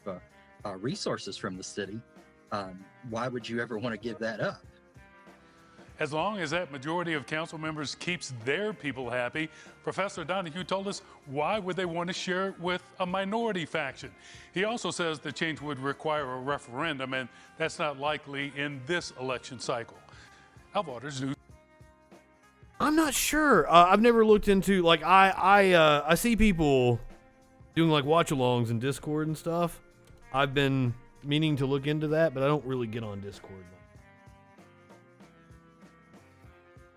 of resources from the city. Why would you ever want to give that up?
As long as that majority of council members keeps their people happy, Professor Donahue told us why would they want to share it with a minority faction? He also says the change would require a referendum, and that's not likely in this election cycle. Al Vaughters, News.
I'm not sure. I've never looked into, like, I see people doing like watch-alongs in Discord and stuff. I've been meaning to look into that, but I don't really get on Discord.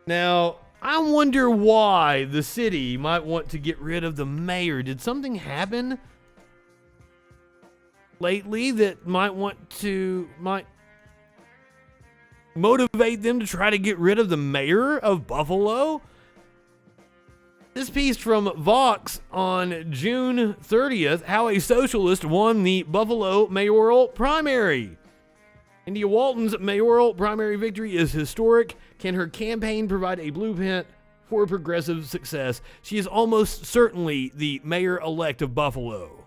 Now, I wonder why the city might want to get rid of the mayor. Did something happen lately that might motivate them to try to get rid of the mayor of Buffalo? This piece from Vox on June 30th, how a socialist won the Buffalo mayoral primary. India Walton's mayoral primary victory is historic. Can her campaign provide a blueprint for progressive success? She is almost certainly the mayor-elect of Buffalo.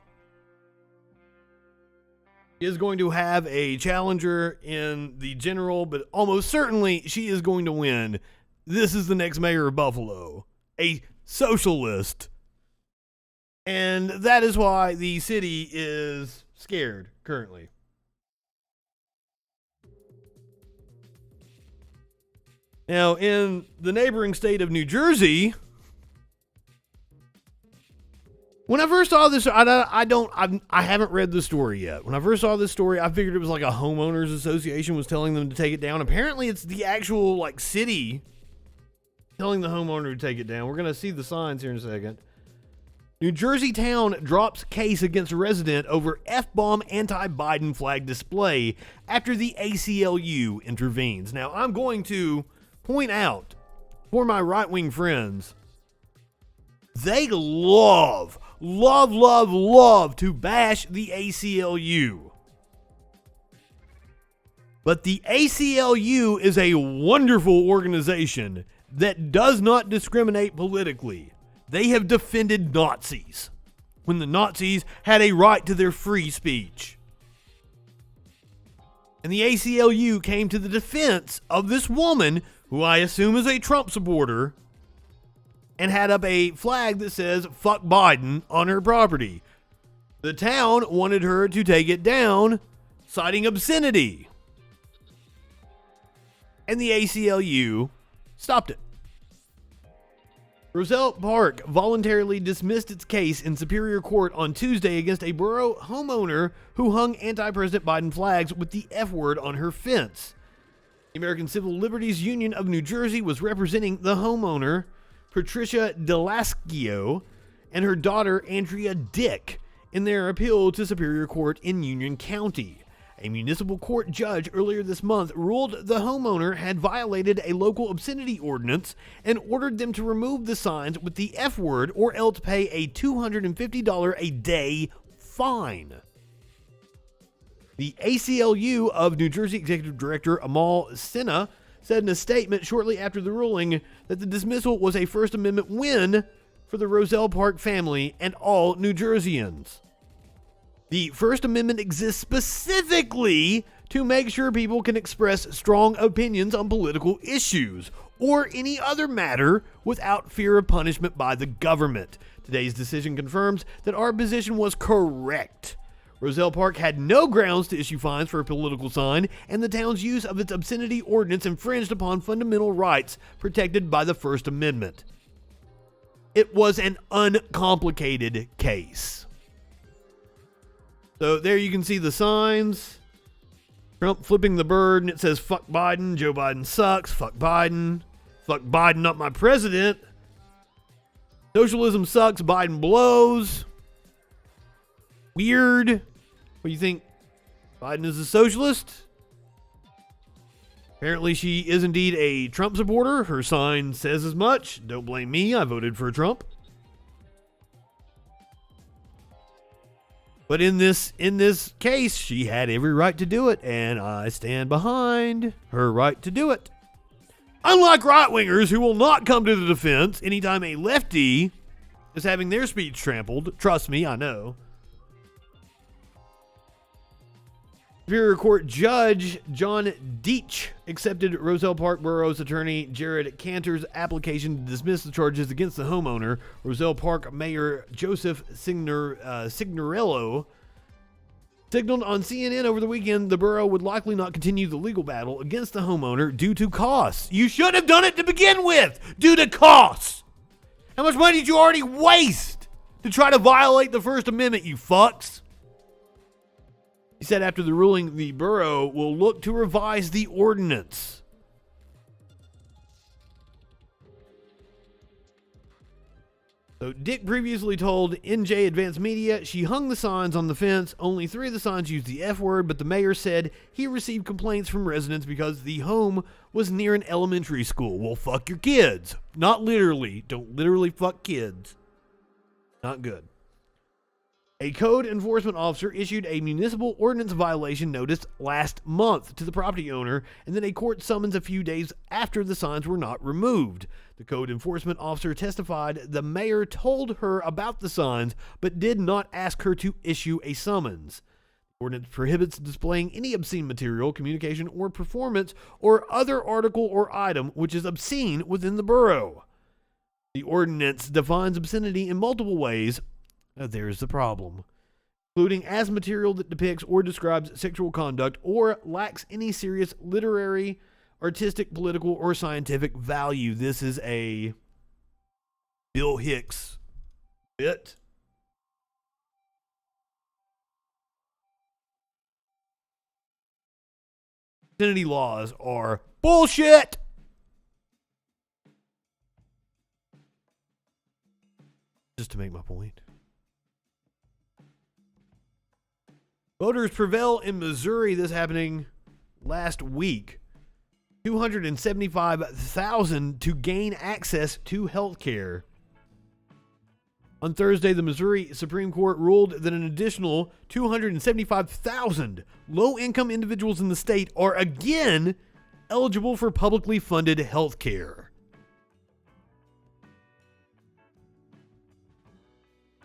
She is going to have a challenger in the general, but almost certainly she is going to win. This is the next mayor of Buffalo, a socialist. And that is why the city is scared currently. Now, in the neighboring state of New Jersey, when I first saw this, I haven't read the story yet. When I first saw this story, I figured it was like a homeowners association was telling them to take it down. Apparently, it's the actual like city telling the homeowner to take it down. We're gonna see the signs here in a second. New Jersey town drops case against resident over F-bomb anti-Biden flag display after the ACLU intervenes. Now, I'm going to point out for my right-wing friends, they love to bash the ACLU. But the ACLU is a wonderful organization that does not discriminate politically. They have defended Nazis. when the Nazis had a right to their free speech. And the ACLU came to the defense of this woman, who I assume is a Trump supporter, and had up a flag that says "fuck Biden" on her property. The town wanted her to take it down, citing obscenity. And the ACLU stopped it. Roselle Park voluntarily dismissed its case in Superior Court on Tuesday against a borough homeowner who hung anti-President Biden flags with the F word on her fence. The American Civil Liberties Union of New Jersey was representing the homeowner, Patricia Delascio, and her daughter, Andrea Dick, in their appeal to Superior Court in Union County. A municipal court judge earlier this month ruled the homeowner had violated a local obscenity ordinance and ordered them to remove the signs with the F word or else pay a $250 a day fine. The ACLU of New Jersey Executive Director Amal Sinha said in a statement shortly after the ruling that the dismissal was a First Amendment win for the Roselle Park family and all New Jerseyans. The First Amendment exists specifically to make sure people can express strong opinions on political issues or any other matter without fear of punishment by the government. Today's decision confirms that our position was correct. Roselle Park had no grounds to issue fines for a political sign, and the town's use of its obscenity ordinance infringed upon fundamental rights protected by the First Amendment. It was an uncomplicated case. So there you can see the signs. Trump flipping the bird, and it says, "Fuck Biden, Joe Biden sucks, fuck Biden, not my president. Socialism sucks, Biden blows." Weird. What do you think? Biden is a socialist? Apparently she is indeed a Trump supporter. Her sign says as much. Don't blame me, I voted for Trump. But in this case, she had every right to do it, and I stand behind her right to do it. Unlike right-wingers who will not come to the defense anytime a lefty is having their speech trampled. Trust me, I know. Superior Court Judge John Deitch accepted Roselle Park Borough's attorney Jared Cantor's application to dismiss the charges against the homeowner. Roselle Park Mayor Joseph Signorello signaled on CNN over the weekend the borough would likely not continue the legal battle against the homeowner due to costs. You should have done it to begin with, due to costs. How much money did you already waste to try to violate the First Amendment, you fucks? He said after the ruling, the borough will look to revise the ordinance. So Dick previously told NJ Advanced Media she hung the signs on the fence. Only 3 of the signs used the F word, but the mayor said he received complaints from residents because the home was near an elementary school. Well, fuck your kids. Not literally. Don't literally fuck kids. Not good. A code enforcement officer issued a municipal ordinance violation notice last month to the property owner, and then a court summons a few days after the signs were not removed. The code enforcement officer testified the mayor told her about the signs, but did not ask her to issue a summons. The ordinance prohibits displaying any obscene material, communication, or performance, or other article or item which is obscene within the borough. The ordinance defines obscenity in multiple ways. There's the problem. Including as material that depicts or describes sexual conduct or lacks any serious literary, artistic, political, or scientific value. This is a Bill Hicks bit. Obscenity laws are bullshit. Just to make my point. Voters prevail in Missouri. This happening last week. 275,000 to gain access to health care. On Thursday, the Missouri Supreme Court ruled that an additional 275,000 low-income individuals in the state are again eligible for publicly funded health care.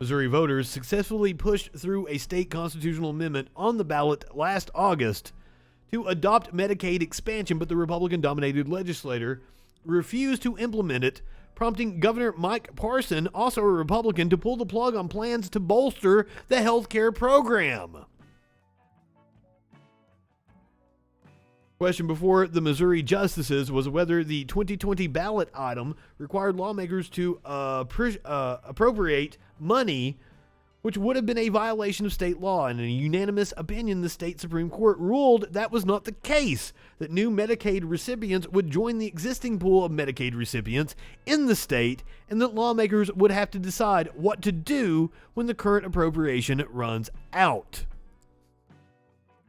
Missouri voters successfully pushed through a state constitutional amendment on the ballot last August to adopt Medicaid expansion, but the Republican-dominated legislature refused to implement it, prompting Governor Mike Parson, also a Republican, to pull the plug on plans to bolster the health care program. Question before the Missouri justices was whether the 2020 ballot item required lawmakers to appropriate money, which would have been a violation of state law. In a unanimous opinion, the state Supreme Court ruled that was not the case, that new Medicaid recipients would join the existing pool of Medicaid recipients in the state, and that lawmakers would have to decide what to do when the current appropriation runs out.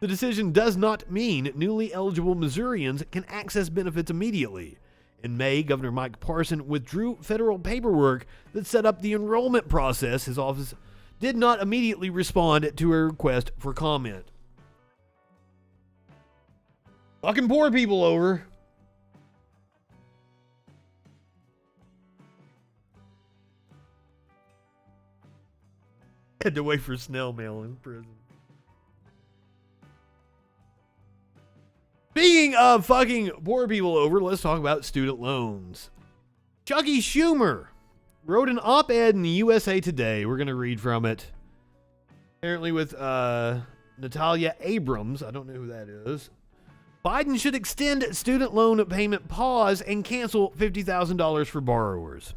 The decision does not mean newly eligible Missourians can access benefits immediately. In May, Governor Mike Parson withdrew federal paperwork that set up the enrollment process. His office did not immediately respond to a request for comment. Fucking poor people over. Had to wait for snail mail in prison. Speaking of fucking poor people over, let's talk about student loans. Chucky Schumer wrote an op-ed in the USA Today. We're going to read from it. Apparently with Natalia Abrams. I don't know who that is. Biden should extend student loan payment pause and cancel $50,000 for borrowers.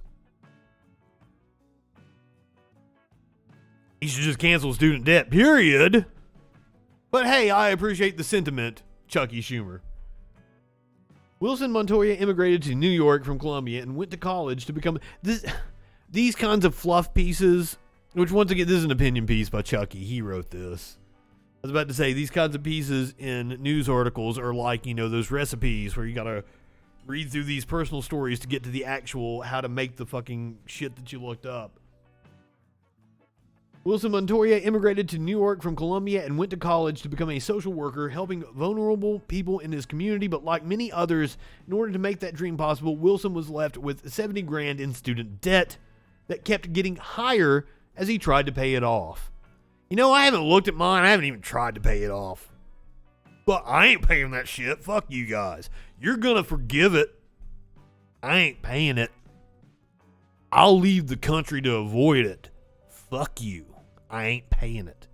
He should just cancel student debt, period. But hey, I appreciate the sentiment, Chucky Schumer. Wilson Montoya immigrated to New York from Columbia and went to college to become these kinds of fluff pieces, which once again, this is an opinion piece by Chucky. He wrote this. I was about to say, these kinds of pieces in news articles are like, you know, those recipes where you gotta read through these personal stories to get to the actual how to make the fucking shit that you looked up. Wilson Montoya immigrated to New York from Columbia and went to college to become a social worker, helping vulnerable people in his community. But like many others, in order to make that dream possible, Wilson was left with $70,000 in student debt that kept getting higher as he tried to pay it off. You know, I haven't looked at mine. I haven't even tried to pay it off. But I ain't paying that shit. Fuck you guys. You're gonna forgive it. I ain't paying it. I'll leave the country to avoid it. Fuck you. I ain't paying it.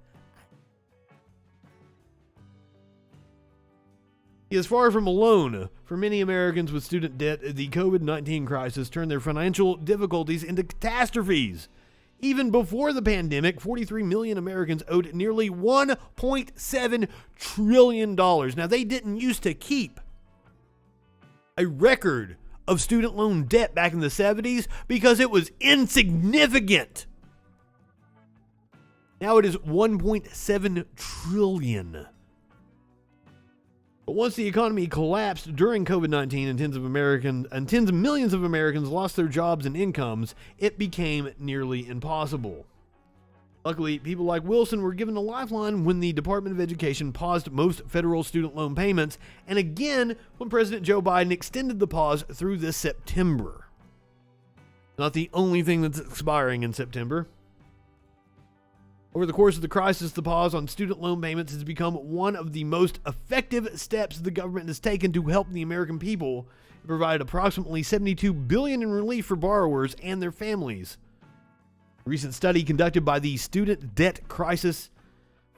He is far from alone. For many Americans with student debt, the COVID-19 crisis turned their financial difficulties into catastrophes. Even before the pandemic, 43 million Americans owed nearly $1.7 trillion. Now, they didn't used to keep a record of student loan debt back in the 70s because it was insignificant. Now it is $1.7 trillion. But once the economy collapsed during COVID-19 and tens of millions of Americans lost their jobs and incomes, it became nearly impossible. Luckily, people like Wilson were given a lifeline when the Department of Education paused most federal student loan payments, and again when President Joe Biden extended the pause through this September. Not the only thing that's expiring in September. Over the course of the crisis, the pause on student loan payments has become one of the most effective steps the government has taken to help the American people. It provided approximately $72 billion in relief for borrowers and their families. A recent study conducted by the Student Debt Crisis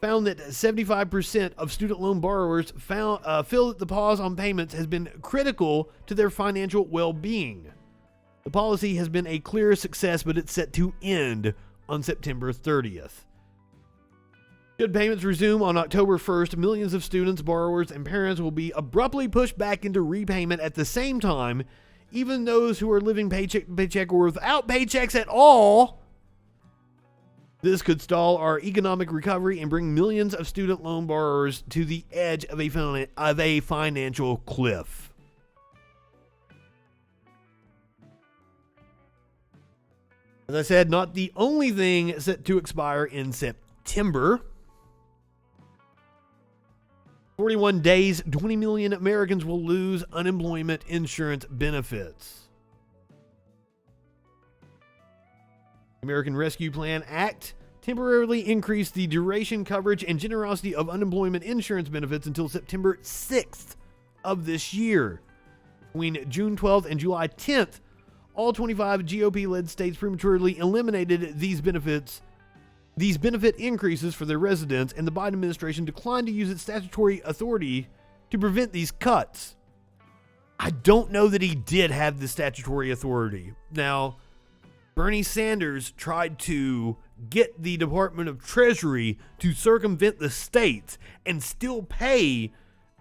found that 75% of student loan borrowers feel that the pause on payments has been critical to their financial well-being. The policy has been a clear success, but it's set to end on September 30th. Should payments resume on October 1st, millions of students, borrowers, and parents will be abruptly pushed back into repayment at the same time. Even those who are living paycheck to paycheck or without paychecks at all. This could stall our economic recovery and bring millions of student loan borrowers to the edge of a financial cliff. As I said, not the only thing set to expire in September. 41 days, 20 million Americans will lose unemployment insurance benefits. American Rescue Plan Act temporarily increased the duration, coverage, and generosity of unemployment insurance benefits until September 6th of this year. Between June 12th and July 10th, all 25 GOP-led states prematurely eliminated these benefit increases for their residents, and the Biden administration declined to use its statutory authority to prevent these cuts. I don't know that he did have the statutory authority. Now, Bernie Sanders tried to get the Department of Treasury to circumvent the states and still pay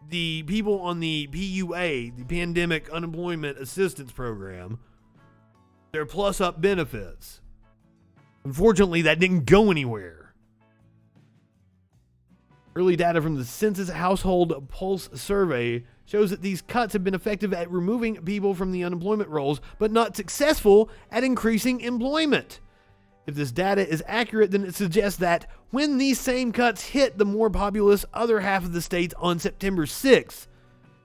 the people on the PUA, the Pandemic Unemployment Assistance Program, their plus-up benefits. Unfortunately, that didn't go anywhere. Early data from the Census Household Pulse Survey shows that these cuts have been effective at removing people from the unemployment rolls, but not successful at increasing employment. If this data is accurate, then it suggests that when these same cuts hit the more populous other half of the states on September 6th,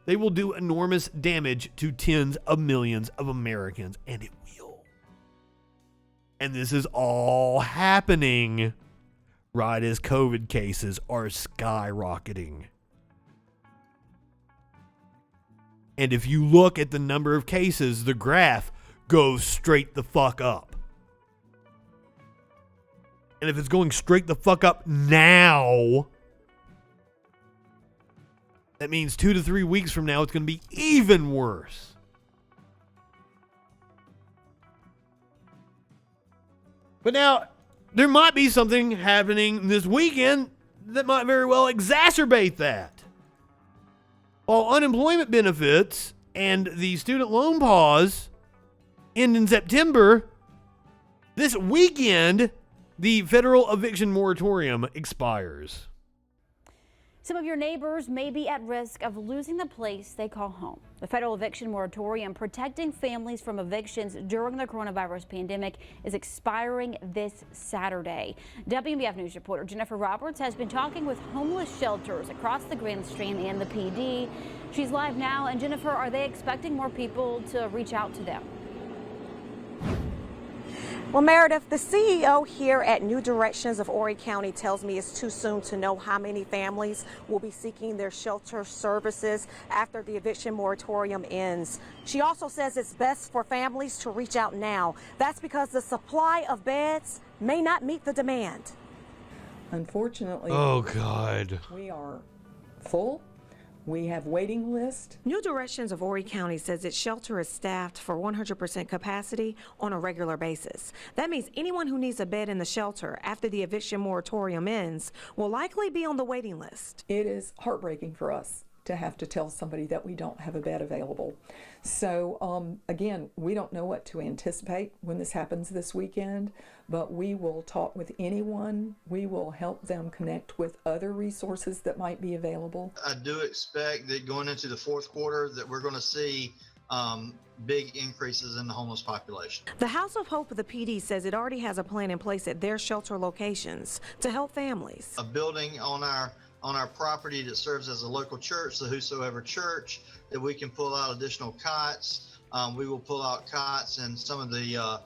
they will do enormous damage to tens of millions of Americans, and it will. And this is all happening right as COVID cases are skyrocketing. And if you look at the number of cases, the graph goes straight the fuck up. And if it's going straight the fuck up now, that means 2 to 3 weeks from now, it's going to be even worse. But now, there might be something happening this weekend that might very well exacerbate that. While unemployment benefits and the student loan pause end in September, this weekend, the federal eviction moratorium expires.
Some of your neighbors may be at risk of losing the place they call home. The federal eviction moratorium protecting families from evictions during the coronavirus pandemic is expiring this Saturday. WMBF News reporter Jennifer Roberts has been talking with homeless shelters across the Grand Strand and the PD. She's live now. And Jennifer, are they expecting more people to reach out to them?
Well, Meredith, the CEO here at New Directions of Horry County tells me it's too soon to know how many families will be seeking their shelter services after the eviction moratorium ends. She also says it's best for families to reach out now. That's because the supply of beds may not meet the demand.
Unfortunately,
oh God,
we are full. We have waiting lists.
New Directions of Horry County says its shelter is staffed for 100% capacity on a regular basis. That means anyone who needs a bed in the shelter after the eviction moratorium ends will likely be on the waiting list.
It is heartbreaking for us to have to tell somebody that we don't have a bed available. So again, we don't know what to anticipate when this happens this weekend, but we will talk with anyone. We will help them connect with other resources that might be available.
I do expect that going into the fourth quarter that we're going to see big increases in the homeless population.
The House of Hope of the PD says it already has a plan in place at their shelter locations to help families.
A building on our property that serves as a local church, the Whosoever Church, that we can pull out additional cots. We will pull out cots and some of the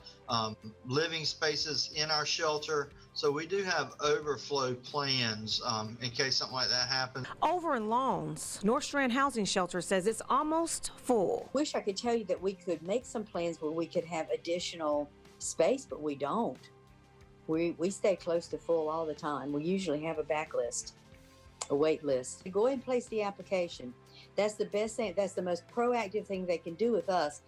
living spaces in our shelter. So we do have overflow plans in case something like that happens.
Over in Lawns, North Strand Housing Shelter says it's almost full.
Wish I could tell you that we could make some plans where we could have additional space, but we don't. We stay close to full all the time. We usually have a backlist, a wait list. Go ahead and place the application. That's the best thing. That's the most proactive thing they can do with us.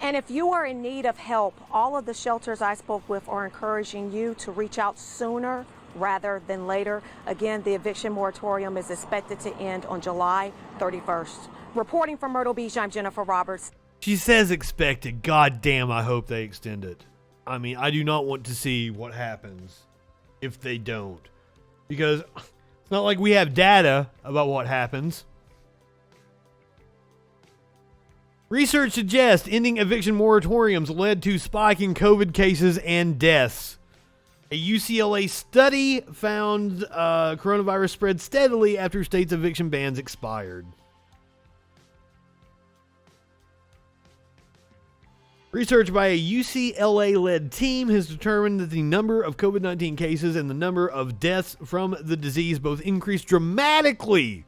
And if you are in need of help, all of the shelters I spoke with are encouraging you to reach out sooner rather than later. Again, the eviction moratorium is expected to end on July 31st. Reporting from Myrtle Beach, I'm Jennifer Roberts.
She says expected. God damn, I hope they extend it. I mean, I do not want to see what happens if they don't. Because it's not like we have data about what happens. Research suggests ending eviction moratoriums led to spike in COVID cases and deaths. A UCLA study found coronavirus spread steadily after states' eviction bans expired. Research by a UCLA-led team has determined that the number of COVID-19 cases and the number of deaths from the disease both increased dramatically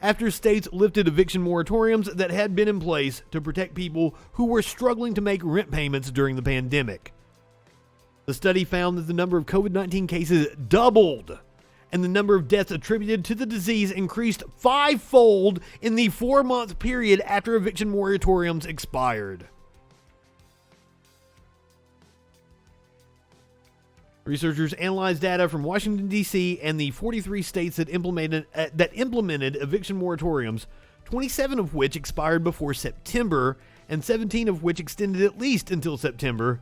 after states lifted eviction moratoriums that had been in place to protect people who were struggling to make rent payments during the pandemic. The study found that the number of COVID-19 cases doubled, and the number of deaths attributed to the disease increased fivefold in the 4-month period after eviction moratoriums expired. Researchers analyzed data from Washington, D.C. and the 43 states that implemented eviction moratoriums, 27 of which expired before September, and 17 of which extended at least until September.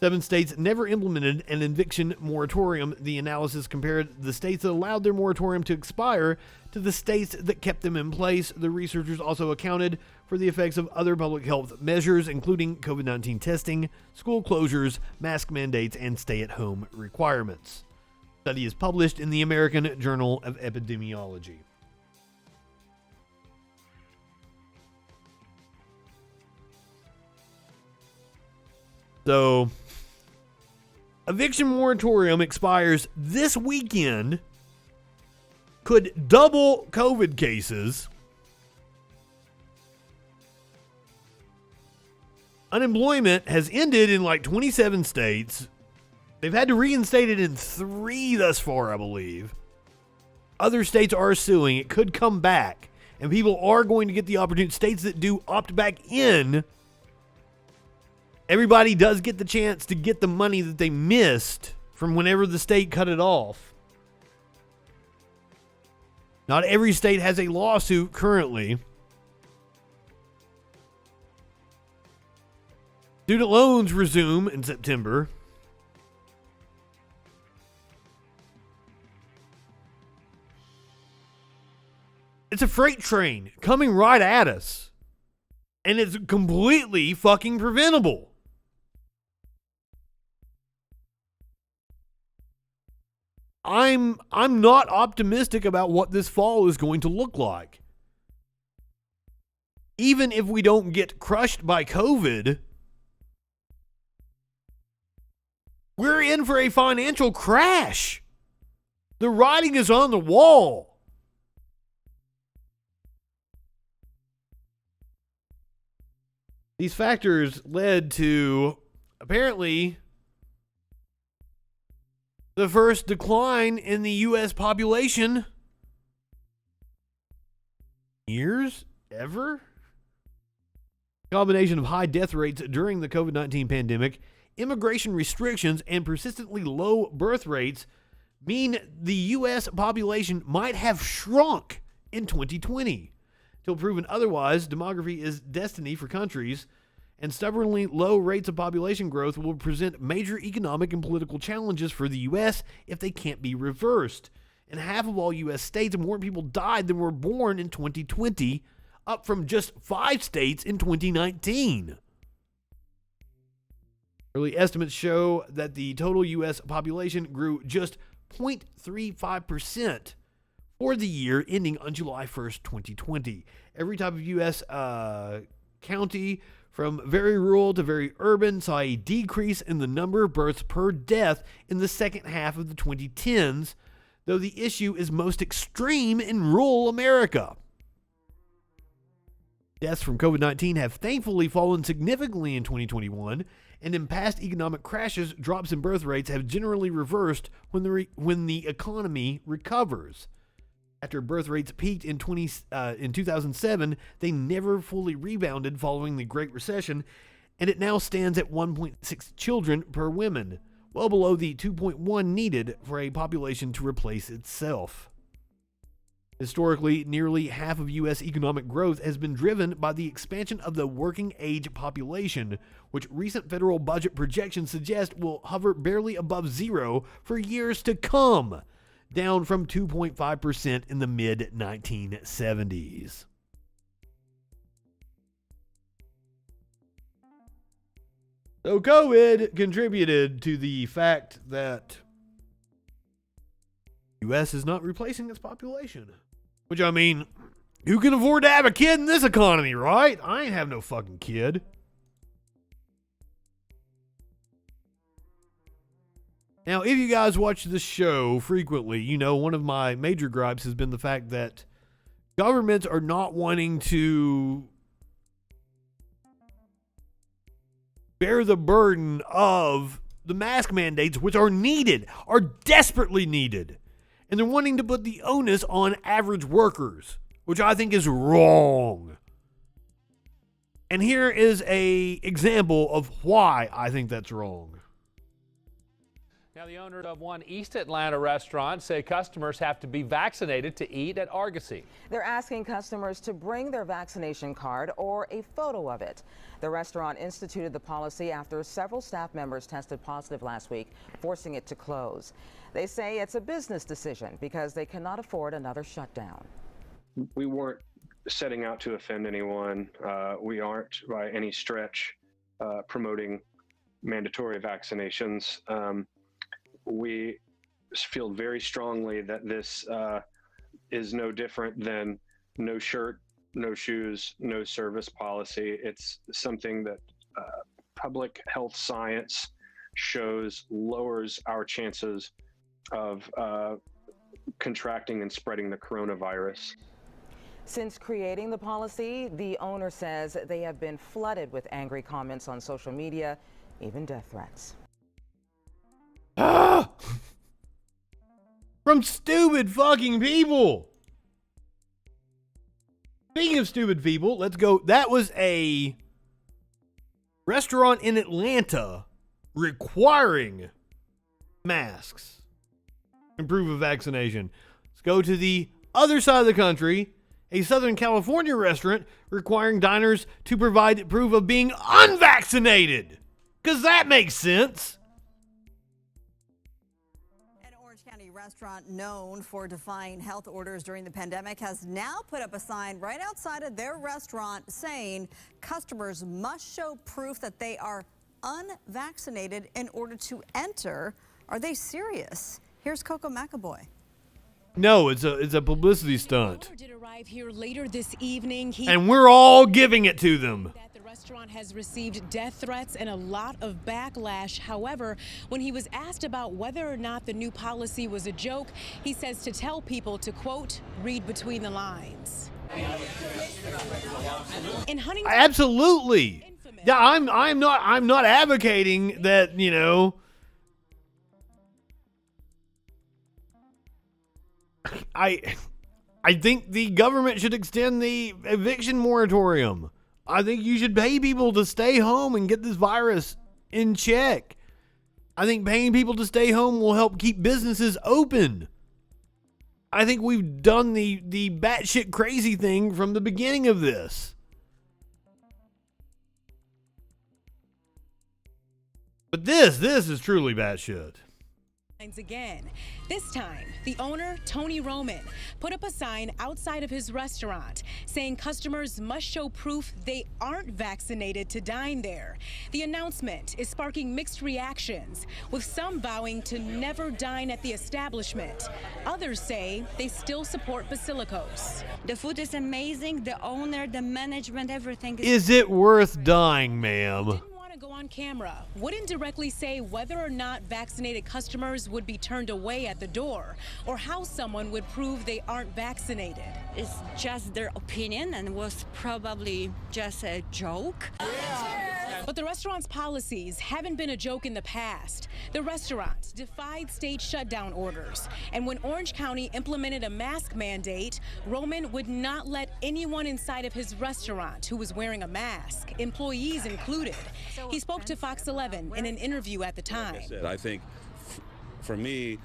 7 states never implemented an eviction moratorium. The analysis compared the states that allowed their moratorium to expire to the states that kept them in place. The researchers also accounted for the effects of other public health measures, including COVID-19 testing, school closures, mask mandates, and stay-at-home requirements. The study is published in the American Journal of Epidemiology. So, eviction moratorium expires this weekend, could double COVID cases. Unemployment has ended in like 27 states. They've had to reinstate it in 3 thus far, I believe. Other states are suing. It could come back. And people are going to get the opportunity. States that do opt back in, everybody does get the chance to get the money that they missed from whenever the state cut it off. Not every state has a lawsuit currently. Student loans resume in September. It's a freight train coming right at us. And it's completely fucking preventable. I'm not optimistic about what this fall is going to look like. Even if we don't get crushed by COVID, we're in for a financial crash. The writing is on the wall. These factors led to, apparently, the first decline in the U.S. population years ever. Combination of high death rates during the COVID-19 pandemic, immigration restrictions, and persistently low birth rates mean the U.S. population might have shrunk in 2020. Till proven otherwise, demography is destiny for countries, and stubbornly low rates of population growth will present major economic and political challenges for the U.S. if they can't be reversed. In half of all U.S. states, more people died than were born in 2020, up from just 5 states in 2019. Early estimates show that the total U.S. population grew just 0.35% for the year ending on July 1st, 2020. Every type of U.S. county, from very rural to very urban, saw a decrease in the number of births per death in the second half of the 2010s, though the issue is most extreme in rural America. Deaths from COVID-19 have thankfully fallen significantly in 2021, and in past economic crashes, drops in birth rates have generally reversed when the economy recovers. After birth rates peaked in 2007, they never fully rebounded following the Great Recession, and it now stands at 1.6 children per woman, well below the 2.1 needed for a population to replace itself. Historically, nearly half of U.S. economic growth has been driven by the expansion of the working age population, which recent federal budget projections suggest will hover barely above zero for years to come, down from 2.5% in the mid-1970s. So COVID contributed to the fact that the U.S. is not replacing its population. Which, I mean, who can afford to have a kid in this economy, right? I ain't have no fucking kid. Now, if you guys watch this show frequently, you know one of my major gripes has been the fact that governments are not wanting to bear the burden of the mask mandates, which are needed, are desperately needed. And they're wanting to put the onus on average workers, which I think is wrong. And here is an example of why I think that's wrong.
Now, the owners of one East Atlanta restaurant say customers have to be vaccinated to eat at Argosy.
They're asking customers to bring their vaccination card or a photo of it. The restaurant instituted the policy after several staff members tested positive last week, forcing it to close. They say it's a business decision because they cannot afford another shutdown.
We weren't setting out to offend anyone. We aren't by any stretch promoting mandatory vaccinations. We feel very strongly that this is no different than no shirt, no shoes, no service policy. It's something that public health science shows lowers our chances of contracting and spreading the coronavirus.
Since creating the policy, the owner says they have been flooded with angry comments on social media, even death threats.
From stupid fucking people. Speaking of stupid people, let's go. That was a restaurant in Atlanta requiring masks and proof of vaccination. Let's go to the other side of the country. A Southern California restaurant requiring diners to provide proof of being unvaccinated. Because that makes sense.
Restaurant known for defying health orders during the pandemic has now put up a sign right outside of their restaurant saying customers must show proof that they are unvaccinated in order to enter. Are they serious? Here's Coco McAvoy.
No, it's a publicity stunt.
Did arrive here later this evening.
And we're all giving it to them.
The restaurant has received death threats and a lot of backlash. However, when he was asked about whether or not the new policy was a joke, he says to tell people to, quote, read between the lines. In Huntington,
Absolutely. Yeah, I'm not advocating that, you know, I think the government should extend the eviction moratorium. I think you should pay people to stay home and get this virus in check. I think paying people to stay home will help keep businesses open. I think we've done the batshit crazy thing from the beginning of this. But this is truly batshit.
Again. This time, the owner, Tony Roman, put up a sign outside of his restaurant saying customers must show proof they aren't vaccinated to dine there. The announcement is sparking mixed reactions, with some vowing to never dine at the establishment. Others say they still support Basilicos.
The food is amazing, the owner, the management, everything
Is it worth dying, ma'am?
Go on camera, wouldn't directly say whether or not vaccinated customers would be turned away at the door or how someone would prove they aren't vaccinated.
It's just their opinion and was probably just a joke.
But the restaurant's policies haven't been a joke in the past. The restaurant defied state shutdown orders, and when Orange County implemented a mask mandate, Roman would not let anyone inside of his restaurant who was wearing a mask, employees included. He spoke to Fox 11 in an interview at the time.
Like I said, I think for me,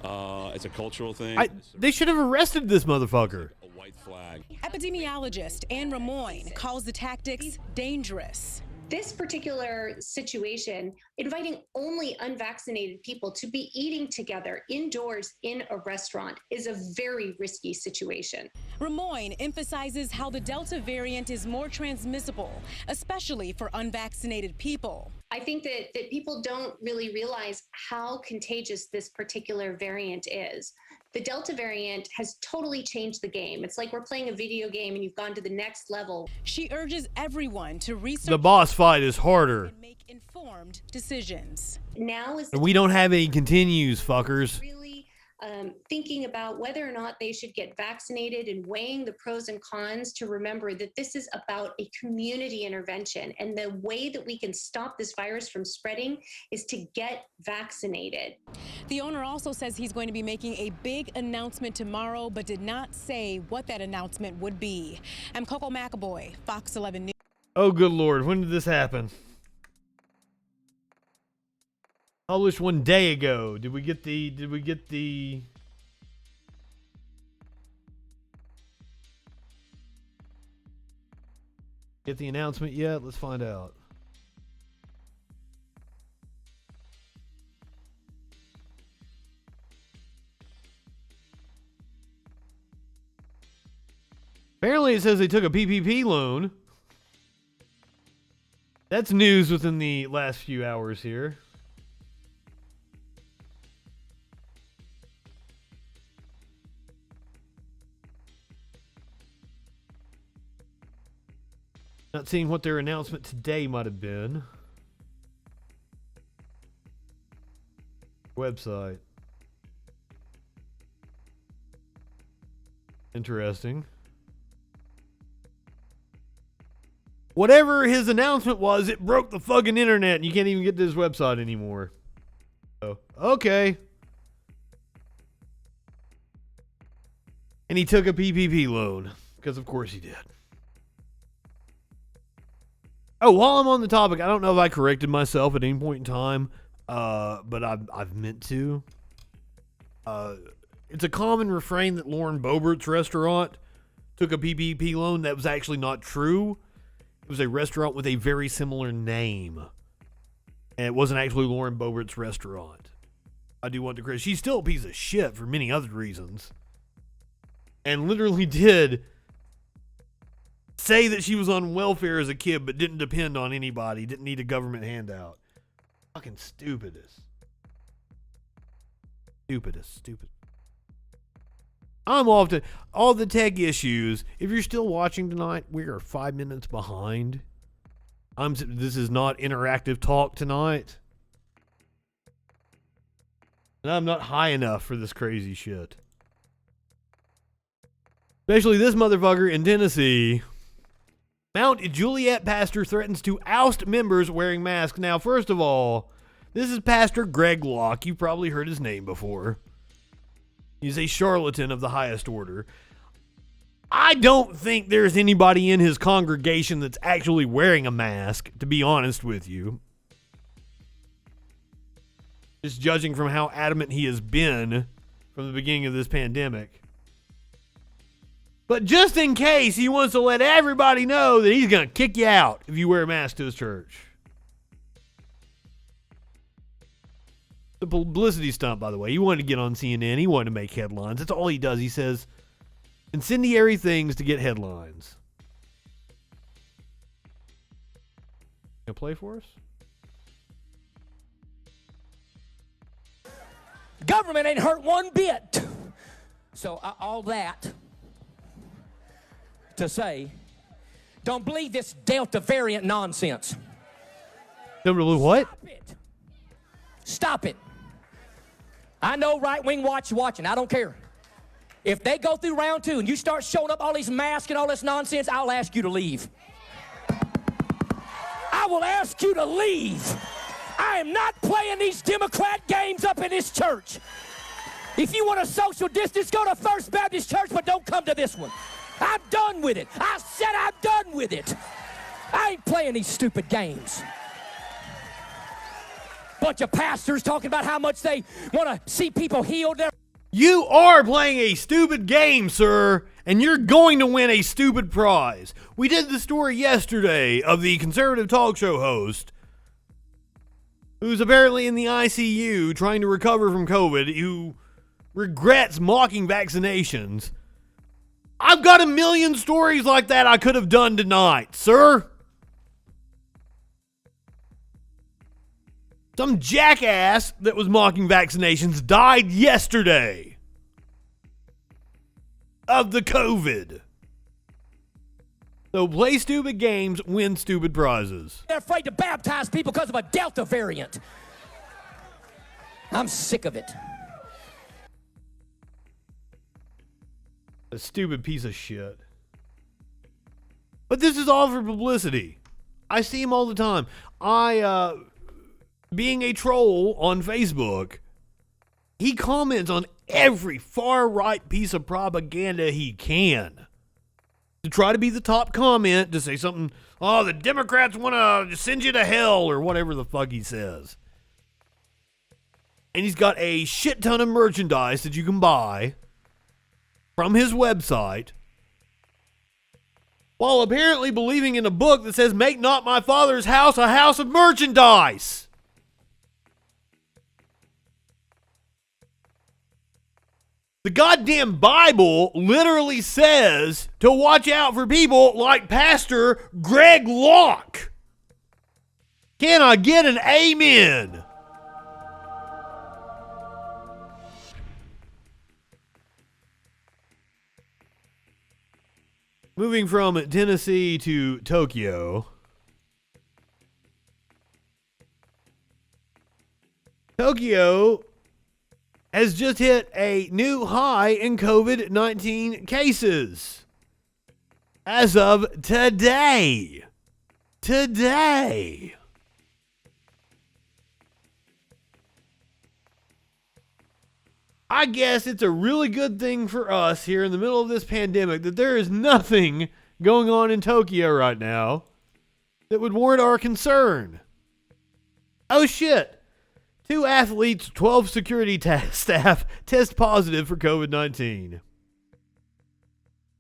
it's a cultural thing.
They should have arrested this motherfucker.
A white flag.
Epidemiologist Anne Ramoyne calls the tactics dangerous.
This particular situation, inviting only unvaccinated people to be eating together indoors in a restaurant, is a very risky situation.
Ramoyne emphasizes how the Delta variant is more transmissible, especially for unvaccinated people.
I think that people don't really realize how contagious this particular variant is. The Delta variant has totally changed the game. It's like we're playing a video game and you've gone to the next level.
She urges everyone to research
The boss fight is harder.
and make informed decisions.
Now is
And we don't have any continues, fuckers.
thinking about whether or not they should get vaccinated and weighing the pros and cons to remember that this is about a community intervention. And the way that we can stop this virus from spreading is to get vaccinated.
The owner also says he's going to be making a big announcement tomorrow, but did not say what that announcement would be. I'm Coco McAvoy, Fox 11 News.
Oh, good Lord. When did this happen? Published 1 day ago. Did we get the get the announcement yet? Let's find out. Apparently it says they took a PPP loan. That's news within the last few hours here. Not seeing what their announcement today might have been. Website. Interesting. Whatever his announcement was, it broke the fucking internet and you can't even get to his website anymore. Oh, okay. And he took a PPP loan, because of course he did. Oh, while I'm on the topic, I don't know if I corrected myself at any point in time, but I've meant to. It's a common refrain that Lauren Boebert's restaurant took a PPP loan. That was actually not true. It was a restaurant with a very similar name. And it wasn't actually Lauren Boebert's restaurant. I do want to correct. She's still a piece of shit for many other reasons. And literally did say that she was on welfare as a kid, but didn't depend on anybody, didn't need a government handout. Fucking stupidest. Stupid. I'm off to all the tech issues. If you're still watching tonight, we are 5 minutes behind. This is not interactive talk tonight. And I'm not high enough for this crazy shit. Especially this motherfucker in Tennessee. Mount Juliet pastor threatens to oust members wearing masks. Now, first of all, this is Pastor Greg Locke. You've probably heard his name before. He's a charlatan of the highest order. I don't think there's anybody in his congregation that's actually wearing a mask, to be honest with you. Just judging from how adamant he has been from the beginning of this pandemic. But just in case, he wants to let everybody know that he's going to kick you out if you wear a mask to his church. The publicity stunt, by the way. He wanted to get on CNN. He wanted to make headlines. That's all he does. He says incendiary things to get headlines. You gonna play for us?
Government ain't hurt one bit. So all that to say, don't believe this Delta variant nonsense.
Don't believe what?
Stop it. I know right-wing watching. I don't care. If they go through round 2 and you start showing up all these masks and all this nonsense, I'll ask you to leave. I will ask you to leave. I am not playing these Democrat games up in this church. If you want a social distance, go to First Baptist Church, but don't come to this one. I'm done with it. I said I'm done with it. I ain't playing these stupid games. Bunch of pastors talking about how much they want to see people healed.
You are playing a stupid game, sir, and you're going to win a stupid prize. We did the story yesterday of the conservative talk show host who's apparently in the ICU trying to recover from COVID, who regrets mocking vaccinations. I've got a million stories like that I could have done tonight, sir. Some jackass that was mocking vaccinations died yesterday of the COVID. So play stupid games, win stupid prizes.
They're afraid to baptize people because of a Delta variant. I'm sick of it.
A stupid piece of shit. But this is all for publicity. I see him all the time. Being a troll on Facebook, he comments on every far-right piece of propaganda he can to try to be the top comment, to say something, oh, the Democrats want to send you to hell, or whatever the fuck he says. And he's got a shit ton of merchandise that you can buy from his website, while apparently believing in a book that says, make not my father's house a house of merchandise. The goddamn Bible literally says to watch out for people like Pastor Greg Locke. Can I get an amen? Moving from Tennessee to Tokyo. Tokyo has just hit a new high in COVID-19 cases. As of today. Today. I guess it's a really good thing for us here in the middle of this pandemic that there is nothing going on in Tokyo right now that would warrant our concern. Oh shit. 2 athletes, 12 security staff test positive for COVID-19.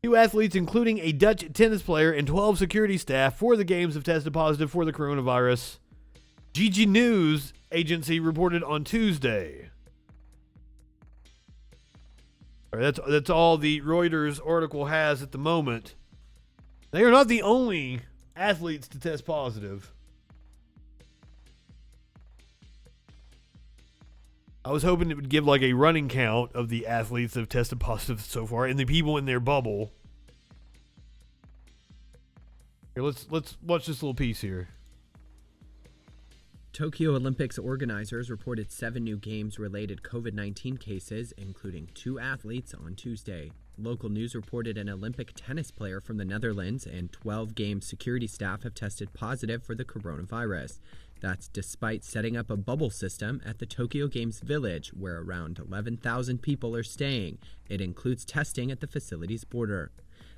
2 athletes, including a Dutch tennis player, and 12 security staff for the games have tested positive for the coronavirus. GG News agency reported on Tuesday. That's all the Reuters article has at the moment. They are not the only athletes to test positive. I was hoping it would give like a running count of the athletes that have tested positive so far and the people in their bubble. Here, let's watch this little piece here.
Tokyo Olympics organizers reported 7 new games-related COVID-19 cases, including 2 athletes on Tuesday. Local news reported an Olympic tennis player from the Netherlands and 12 game security staff have tested positive for the coronavirus. That's despite setting up a bubble system at the Tokyo Games Village, where around 11,000 people are staying. It includes testing at the facility's border.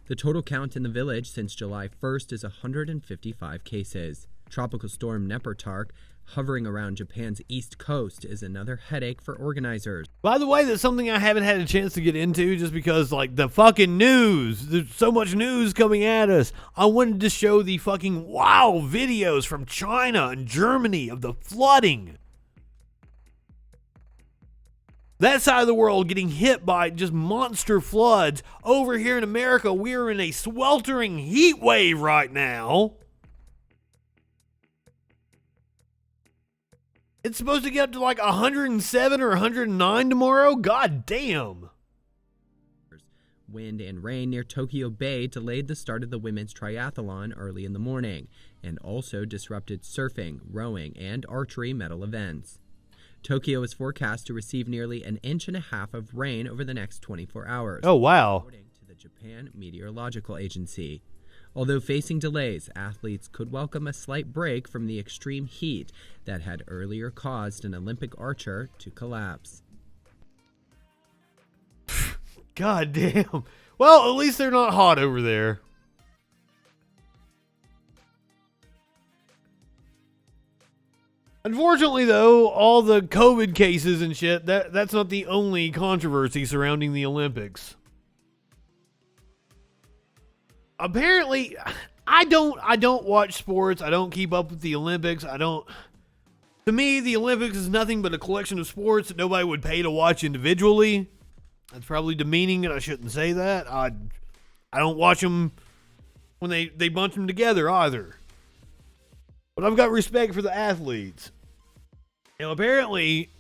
The total count in the village since July 1st is 155 cases. Tropical storm Nepartak, hovering around Japan's east coast, is another headache for organizers.
By the way, that's something I haven't had a chance to get into just because, like, the fucking news. There's so much news coming at us. I wanted to show the fucking wow videos from China and Germany of the flooding. That side of the world getting hit by just monster floods. Over here in America, we're in a sweltering heat wave right now. It's supposed to get up to like 107 or 109 tomorrow? God damn.
Wind and rain near Tokyo Bay delayed the start of the women's triathlon early in the morning and also disrupted surfing, rowing, and archery medal events. Tokyo is forecast to receive nearly 1.5 inches of rain over the next 24 hours.
Oh, wow.
According to the Japan Meteorological Agency. Although facing delays, athletes could welcome a slight break from the extreme heat that had earlier caused an Olympic archer to collapse.
God damn. Well, at least they're not hot over there. Unfortunately, though, all the COVID cases and shit, that's not the only controversy surrounding the Olympics. Apparently, I don't watch sports. I don't keep up with the Olympics. To me, the Olympics is nothing but a collection of sports that nobody would pay to watch individually. That's probably demeaning, and I shouldn't say that. I don't watch them when they bunch them together either. But I've got respect for the athletes. apparently,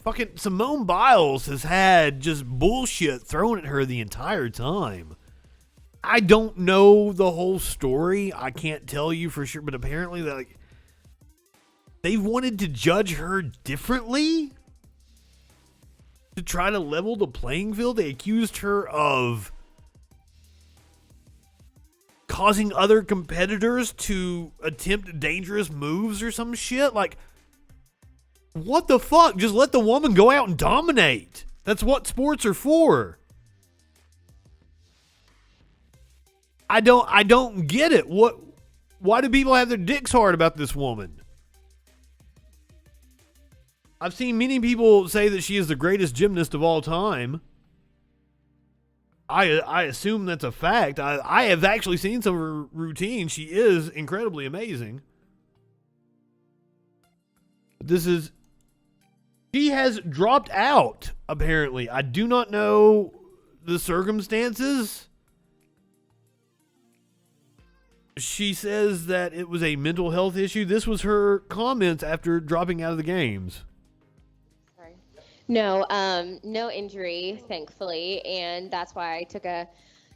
fucking Simone Biles has had just bullshit thrown at her the entire time. I don't know the whole story. I can't tell you for sure, but apparently they wanted to judge her differently to try to level the playing field. They accused her of causing other competitors to attempt dangerous moves or some shit. Like, what the fuck? Just let the woman go out and dominate. That's what sports are for. I don't get it. Why do people have their dicks hard about this woman? I've seen many people say that she is the greatest gymnast of all time. I assume that's a fact. I have actually seen some of her routines. She is incredibly amazing. She has dropped out, apparently. I do not know the circumstances. She says that it was a mental health issue. This was her comments after dropping out of the games.
No, no injury, thankfully, and that's why I took a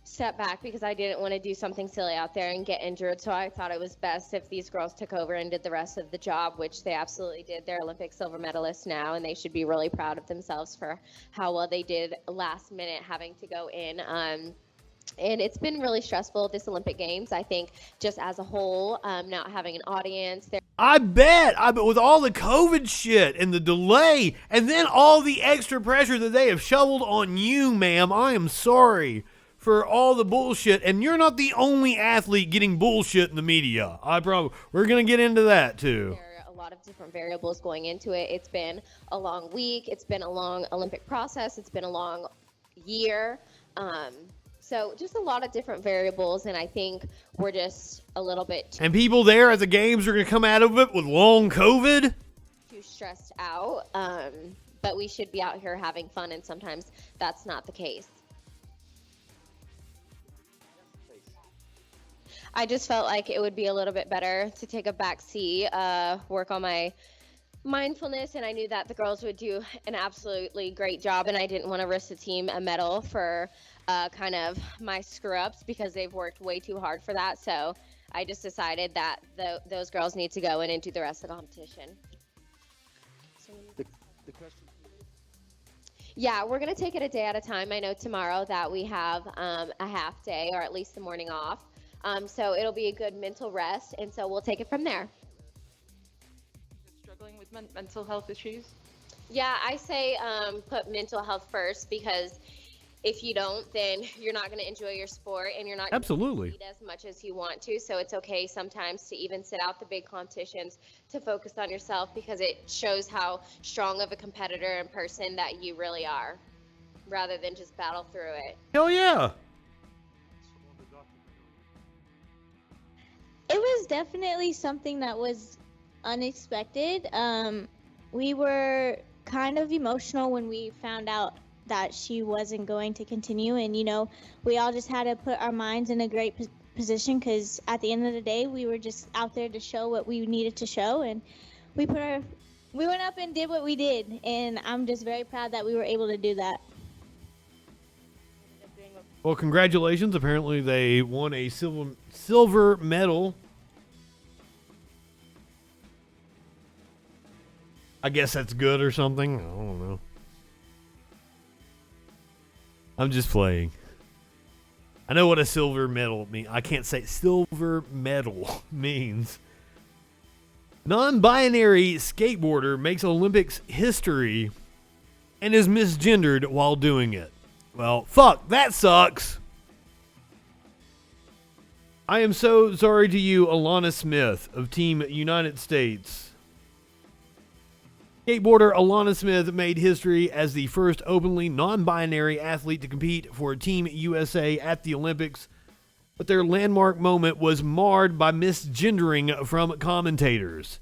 step back, because I didn't want to do something silly out there and get injured. So I thought it was best if these girls took over and did the rest of the job, which they absolutely did. They're Olympic silver medalists now, and they should be really proud of themselves for how well they did last minute having to go in. And it's been really stressful, this Olympic Games, I think, just as a whole, not having an audience.
I bet with all the COVID shit and the delay and then all the extra pressure that they have shoveled on you, ma'am, I am sorry for all the bullshit. And you're not the only athlete getting bullshit in the media. We're going to get into that, too.
There are a lot of different variables going into it. It's been a long week. It's been a long Olympic process. It's been a long year. So just a lot of different variables, and I think we're just a little bit
And people there at the games are going to come out of it with long COVID?
too stressed out, but we should be out here having fun, and sometimes that's not the case. I just felt like it would be a little bit better to take a back seat, work on my mindfulness, and I knew that the girls would do an absolutely great job, and I didn't want to risk the team a medal for kind of my screw-ups, because they've worked way too hard for that. So I just decided that those girls need to go in and do the rest of the competition.
The question.
Yeah, we're going to take it a day at a time. I know tomorrow that we have a half day, or at least the morning off. So it'll be a good mental rest, and so we'll take it from there.
Struggling with mental health issues?
Yeah, I say put mental health first, because if you don't, then you're not going to enjoy your sport, and you're not going to compete as much as you want to. So it's okay sometimes to even sit out the big competitions to focus on yourself, because it shows how strong of a competitor and person that you really are, rather than just battle through it.
Hell yeah.
It was definitely something that was unexpected. We were kind of emotional when we found out that she wasn't going to continue, and we all just had to put our minds in a great position, because at the end of the day we were just out there to show what we needed to show, and we went up and did what we did, and I'm just very proud that we were able to do that.
Well, congratulations. Apparently they won a silver medal. I guess that's good or something. I don't know. I'm just playing. I know what a silver medal means. I can't say silver medal means. Non-binary skateboarder makes Olympics history and is misgendered while doing it. Well, fuck, that sucks. I am so sorry to you, Alana Smith of Team United States. Skateboarder Alana Smith made history as the first openly non-binary athlete to compete for Team USA at the Olympics, but their landmark moment was marred by misgendering from commentators.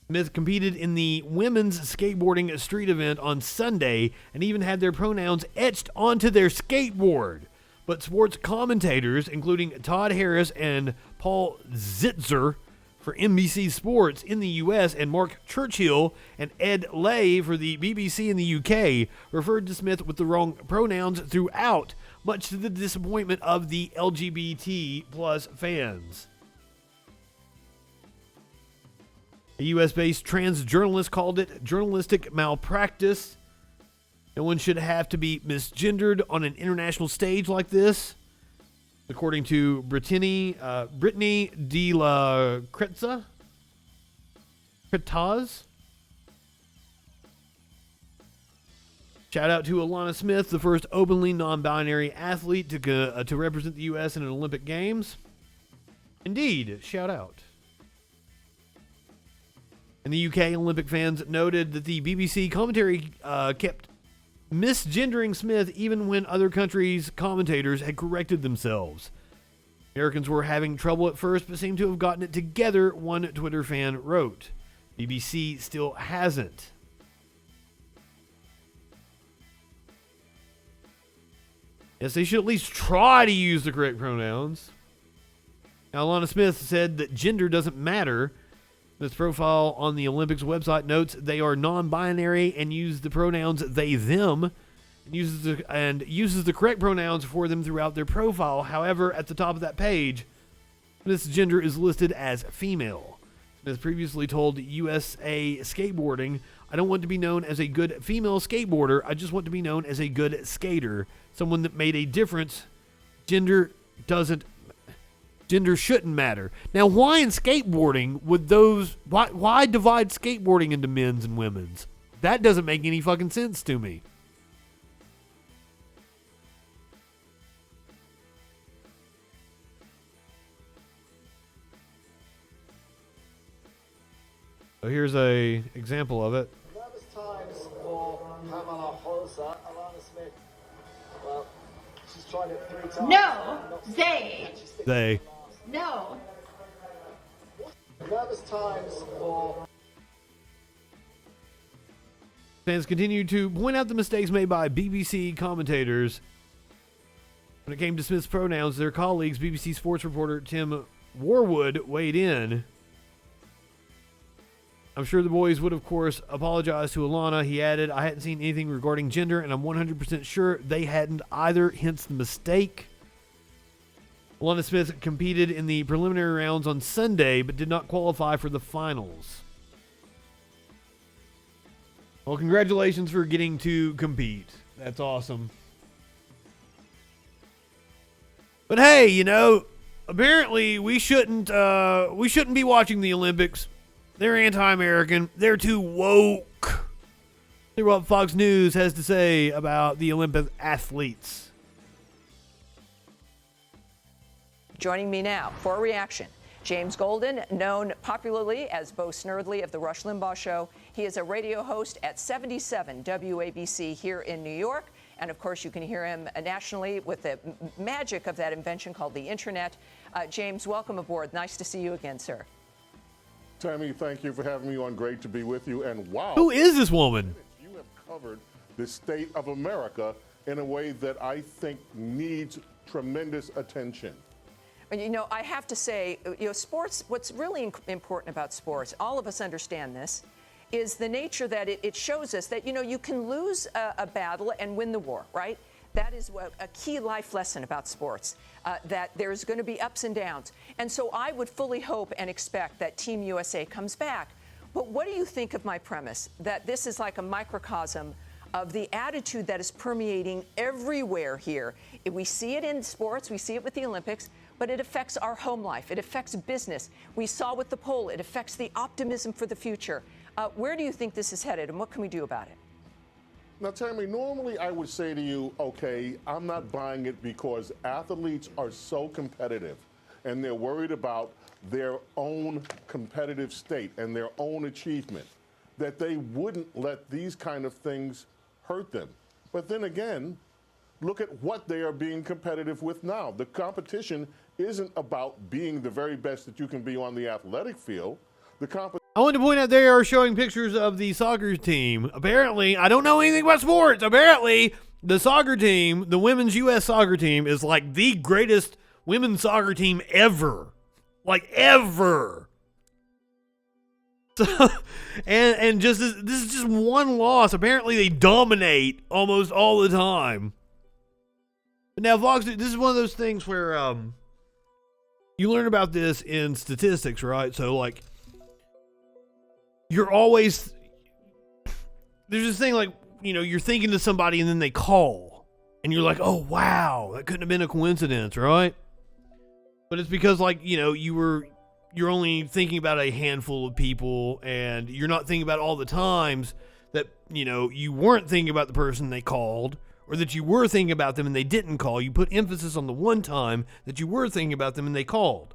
Smith competed in the women's skateboarding street event on Sunday and even had their pronouns etched onto their skateboard. But sports commentators, including Todd Harris and Paul Zitzer for NBC Sports in the U.S., and Mark Churchill and Ed Lay for the BBC in the U.K. referred to Smith with the wrong pronouns throughout, much to the disappointment of the LGBT plus fans. A U.S.-based trans journalist called it journalistic malpractice. No one should have to be misgendered on an international stage like this, according to Brittany de la Cretaz. Shout out to Alana Smith, the first openly non-binary athlete to represent the U.S. in an Olympic Games. Indeed, shout out. And the UK Olympic fans noted that the BBC commentary kept misgendering Smith even when other countries' commentators had corrected themselves. Americans were having trouble at first, but seem to have gotten it together, one Twitter fan wrote. BBC still hasn't. Yes, they should at least try to use the correct pronouns. Now, Alana Smith said that gender doesn't matter. This profile on the Olympics website notes they are non-binary and use the pronouns they, them, and uses the correct pronouns for them throughout their profile. However, at the top of that page, Smith's gender is listed as female. Smith previously told USA Skateboarding, "I don't want to be known as a good female skateboarder. I just want to be known as a good skater, someone that made a difference. Gender shouldn't matter." Now, why in skateboarding would why divide skateboarding into men's and women's? That doesn't make any fucking sense to me. So here's a example of it.
Nervous times for Pamela Holzer, Alana Smith. Well, she's tried it 3 times.
No, they. No.
Nervous times for...
Fans continue to point out the mistakes made by BBC commentators. When it came to Smith's pronouns, their colleagues, BBC sports reporter Tim Warwood, weighed in. "I'm sure the boys would, of course, apologize to Alana." He added, "I hadn't seen anything regarding gender, and I'm 100% sure they hadn't either, hence the mistake." Alana Smith competed in the preliminary rounds on Sunday, but did not qualify for the finals. Well, congratulations for getting to compete. That's awesome. But hey, you know, apparently we shouldn't be watching the Olympics. They're anti-American. They're too woke. See what Fox News has to say about the Olympic athletes.
Joining me now for a reaction, James Golden, known popularly as Bo Snerdley of The Rush Limbaugh Show. He is a radio host at 77 WABC here in New York. And of course, you can hear him nationally with the magic of that invention called the internet. James, welcome aboard. Nice to see you again, sir.
Tammy, thank you for having me on. Great to be with you. And wow.
Who is this woman?
You have covered the state of America in a way that I think needs tremendous attention.
You know, I have to say, you know, sports, what's really important about sports, all of us understand this, is the nature that it shows us that, you know, you can lose a battle and win the war, right? That is a key life lesson about sports, that there's going to be ups and downs. And so I would fully hope and expect that Team USA comes back. But what do you think of my premise, that this is like a microcosm of the attitude that is permeating everywhere here? We see it in sports, we see it with the Olympics, but it affects our home life. It affects business. We saw with the poll, it affects the optimism for the future. Where do you think this is headed, and what can we do about it?
Now, Tammy, normally I would say to you, okay, I'm not buying it because athletes are so competitive and they're worried about their own competitive state and their own achievement, that they wouldn't let these kind of things hurt them. But then again, look at what they are being competitive with now. The competition isn't about being the very best that you can be on the athletic field.
I want to point out they are showing pictures of the soccer team. Apparently, I don't know anything about sports. Apparently, the soccer team, the women's U.S. soccer team, is like the greatest women's soccer team ever. Like, ever. So, and just this is just one loss. Apparently, they dominate almost all the time. But now, Fox, this is one of those things where you learn about this in statistics, right? So, like, you're always there's this thing like, you know, you're thinking to somebody and then they call, and you're like, oh wow, that couldn't have been a coincidence, right? But it's because, like, you know, you're only thinking about a handful of people, and you're not thinking about all the times that, you know, you weren't thinking about the person they called, or that you were thinking about them and they didn't call. You put emphasis on the one time that you were thinking about them and they called.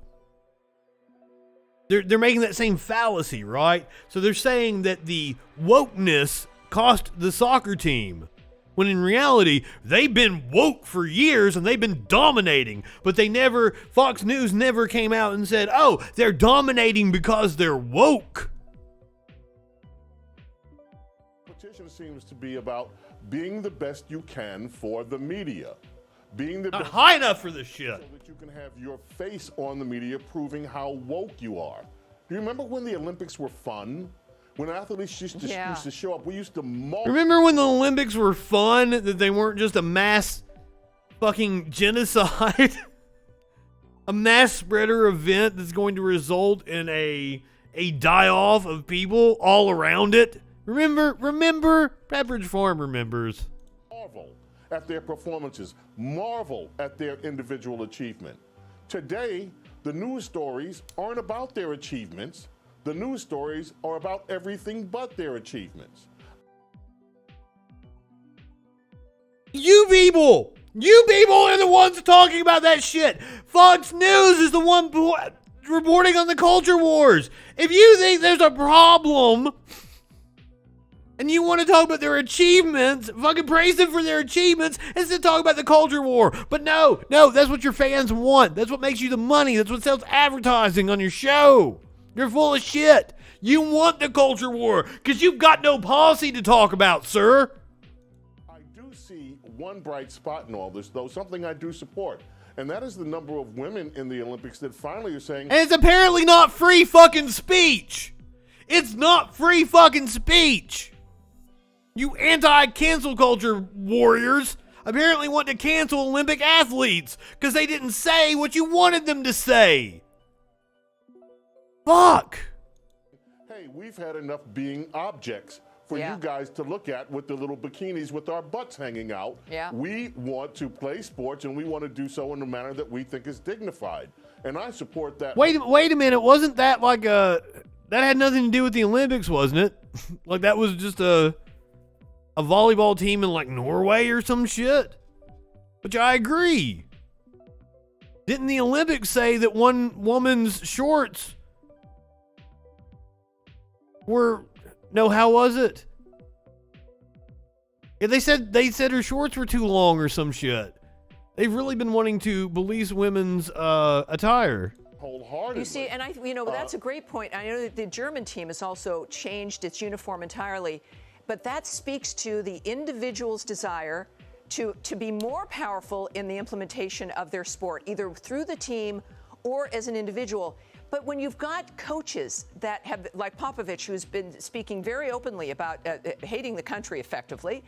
They're making that same fallacy, right? So they're saying that the wokeness cost the soccer team, when in reality, they've been woke for years and they've been dominating. But Fox News never came out and said, oh, they're dominating because they're woke.
Competition seems to be about being the best you can for the media. Being the
Not
best
high enough for this shit.
So that you can have your face on the media proving how woke you are. Do you remember when the Olympics were fun? When athletes used to show up, we used to
Remember when the Olympics were fun? That they weren't just a mass fucking genocide? A mass spreader event that's going to result in a die-off of people all around it? Remember? Pepperidge Farm remembers.
Marvel at their performances. Marvel at their individual achievement. Today, the news stories aren't about their achievements. The news stories are about everything but their achievements.
You people are the ones talking about that shit. Fox News is the one reporting on the culture wars. If you think there's a problem and you want to talk about their achievements, fucking praise them for their achievements instead of talk about the culture war. But no, that's what your fans want. That's what makes you the money. That's what sells advertising on your show. You're full of shit. You want the culture war because you've got no policy to talk about, sir.
I do see one bright spot in all this, though, something I do support. And that is the number of women in the Olympics that finally are saying...
And it's apparently not free fucking speech. It's not free fucking speech. You anti-cancel culture warriors apparently want to cancel Olympic athletes because they didn't say what you wanted them to say. Fuck.
Hey, we've had enough being objects for you guys to look at with the little bikinis with our butts hanging out.
Yeah.
We want to play sports, and we want to do so in a manner that we think is dignified. And I support that.
Wait a minute. Wasn't that like that had nothing to do with the Olympics, wasn't it? Like that was just a volleyball team in like Norway or some shit? Which I agree. Didn't the Olympics say that one woman's shorts how was it? Yeah, they said her shorts were too long or some shit. They've really been wanting to police women's attire.
Wholeheartedly.
You see, and that's a great point. I know that the German team has also changed its uniform entirely, but that speaks to the individual's desire to be more powerful in the implementation of their sport, either through the team or as an individual. But when you've got coaches that have, like Popovich, who's been speaking very openly about hating the country effectively,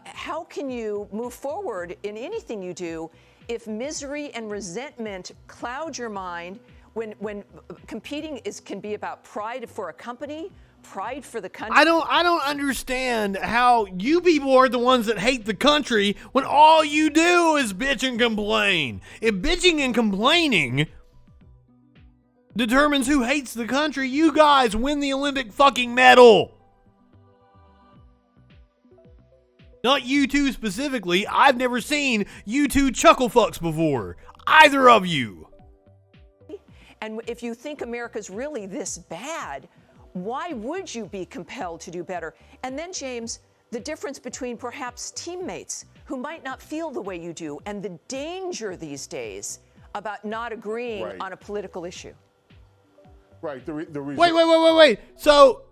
how can you move forward in anything you do if misery and resentment cloud your mind when competing can be about pride for a company, pride for the country?
I don't understand how you people are the ones that hate the country when all you do is bitch and complain. If bitching and complaining determines who hates the country, you guys win the Olympic fucking medal. Not you two specifically. I've never seen you two chuckle fucks before. Either of you.
And if you think America's really this bad, why would you be compelled to do better? And then, James, the difference between perhaps teammates who might not feel the way you do and the danger these days about not agreeing on a political issue.
Right. The reason.
Wait. So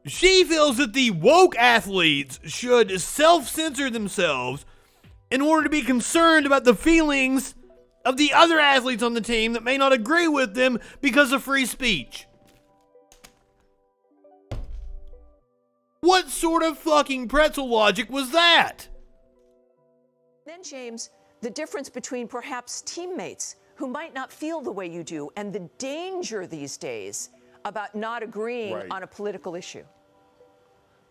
she feels that the woke athletes should self-censor themselves in order to be concerned about the feelings of the other athletes on the team that may not agree with them because of free speech. What sort of fucking pretzel logic was that?
Then, James, the difference between perhaps teammates who might not feel the way you do and the danger these days about not agreeing
Right.
on a political issue.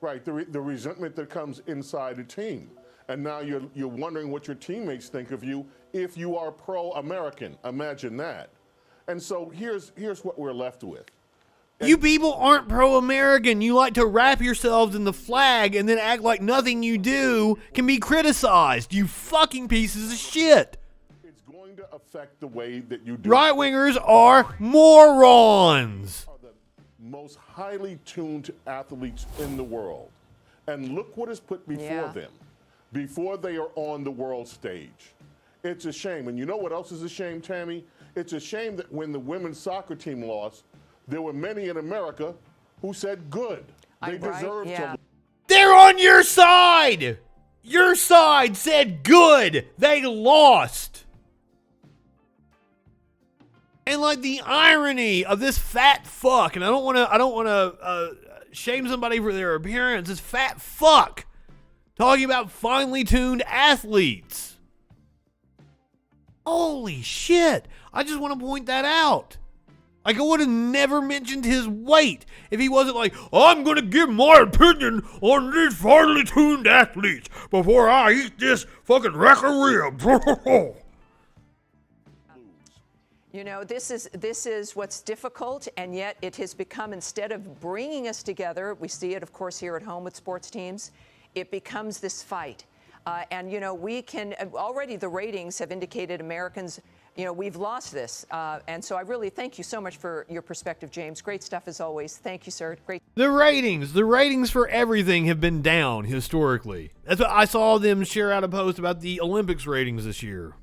Right, the resentment that comes inside a team. And now you're wondering what your teammates think of you if you are pro-American. Imagine that. And so here's what we're left with.
You people aren't pro-American. You like to wrap yourselves in the flag and then act like nothing you do can be criticized. You fucking pieces of shit.
It's going to affect the way that you do.
Right-wingers are morons.
Are the most highly tuned athletes in the world. And look what is put before them, before they are on the world stage. It's a shame. And you know what else is a shame, Tammy? It's a shame that when the women's soccer team lost, there were many in America who said good. They deserve to.
They're on your side. Your side said good. They lost. And like the irony of this fat fuck, and I don't want to shame somebody for their appearance. This fat fuck talking about finely tuned athletes. Holy shit! I just want to point that out. Like, I would have never mentioned his weight if he wasn't like, I'm going to give my opinion on these finely tuned athletes before I eat this fucking rack of ribs.
You know, this is what's difficult, and yet it has become, instead of bringing us together, we see it, of course, here at home with sports teams, it becomes this fight. And, you know, we can, already the ratings have indicated Americans, you know, we've lost this. And so I really thank you so much for your perspective, James. Great stuff as always. Thank you, sir. Great.
The ratings for everything have been down historically. That's what I saw them share out a post about the Olympics ratings this year.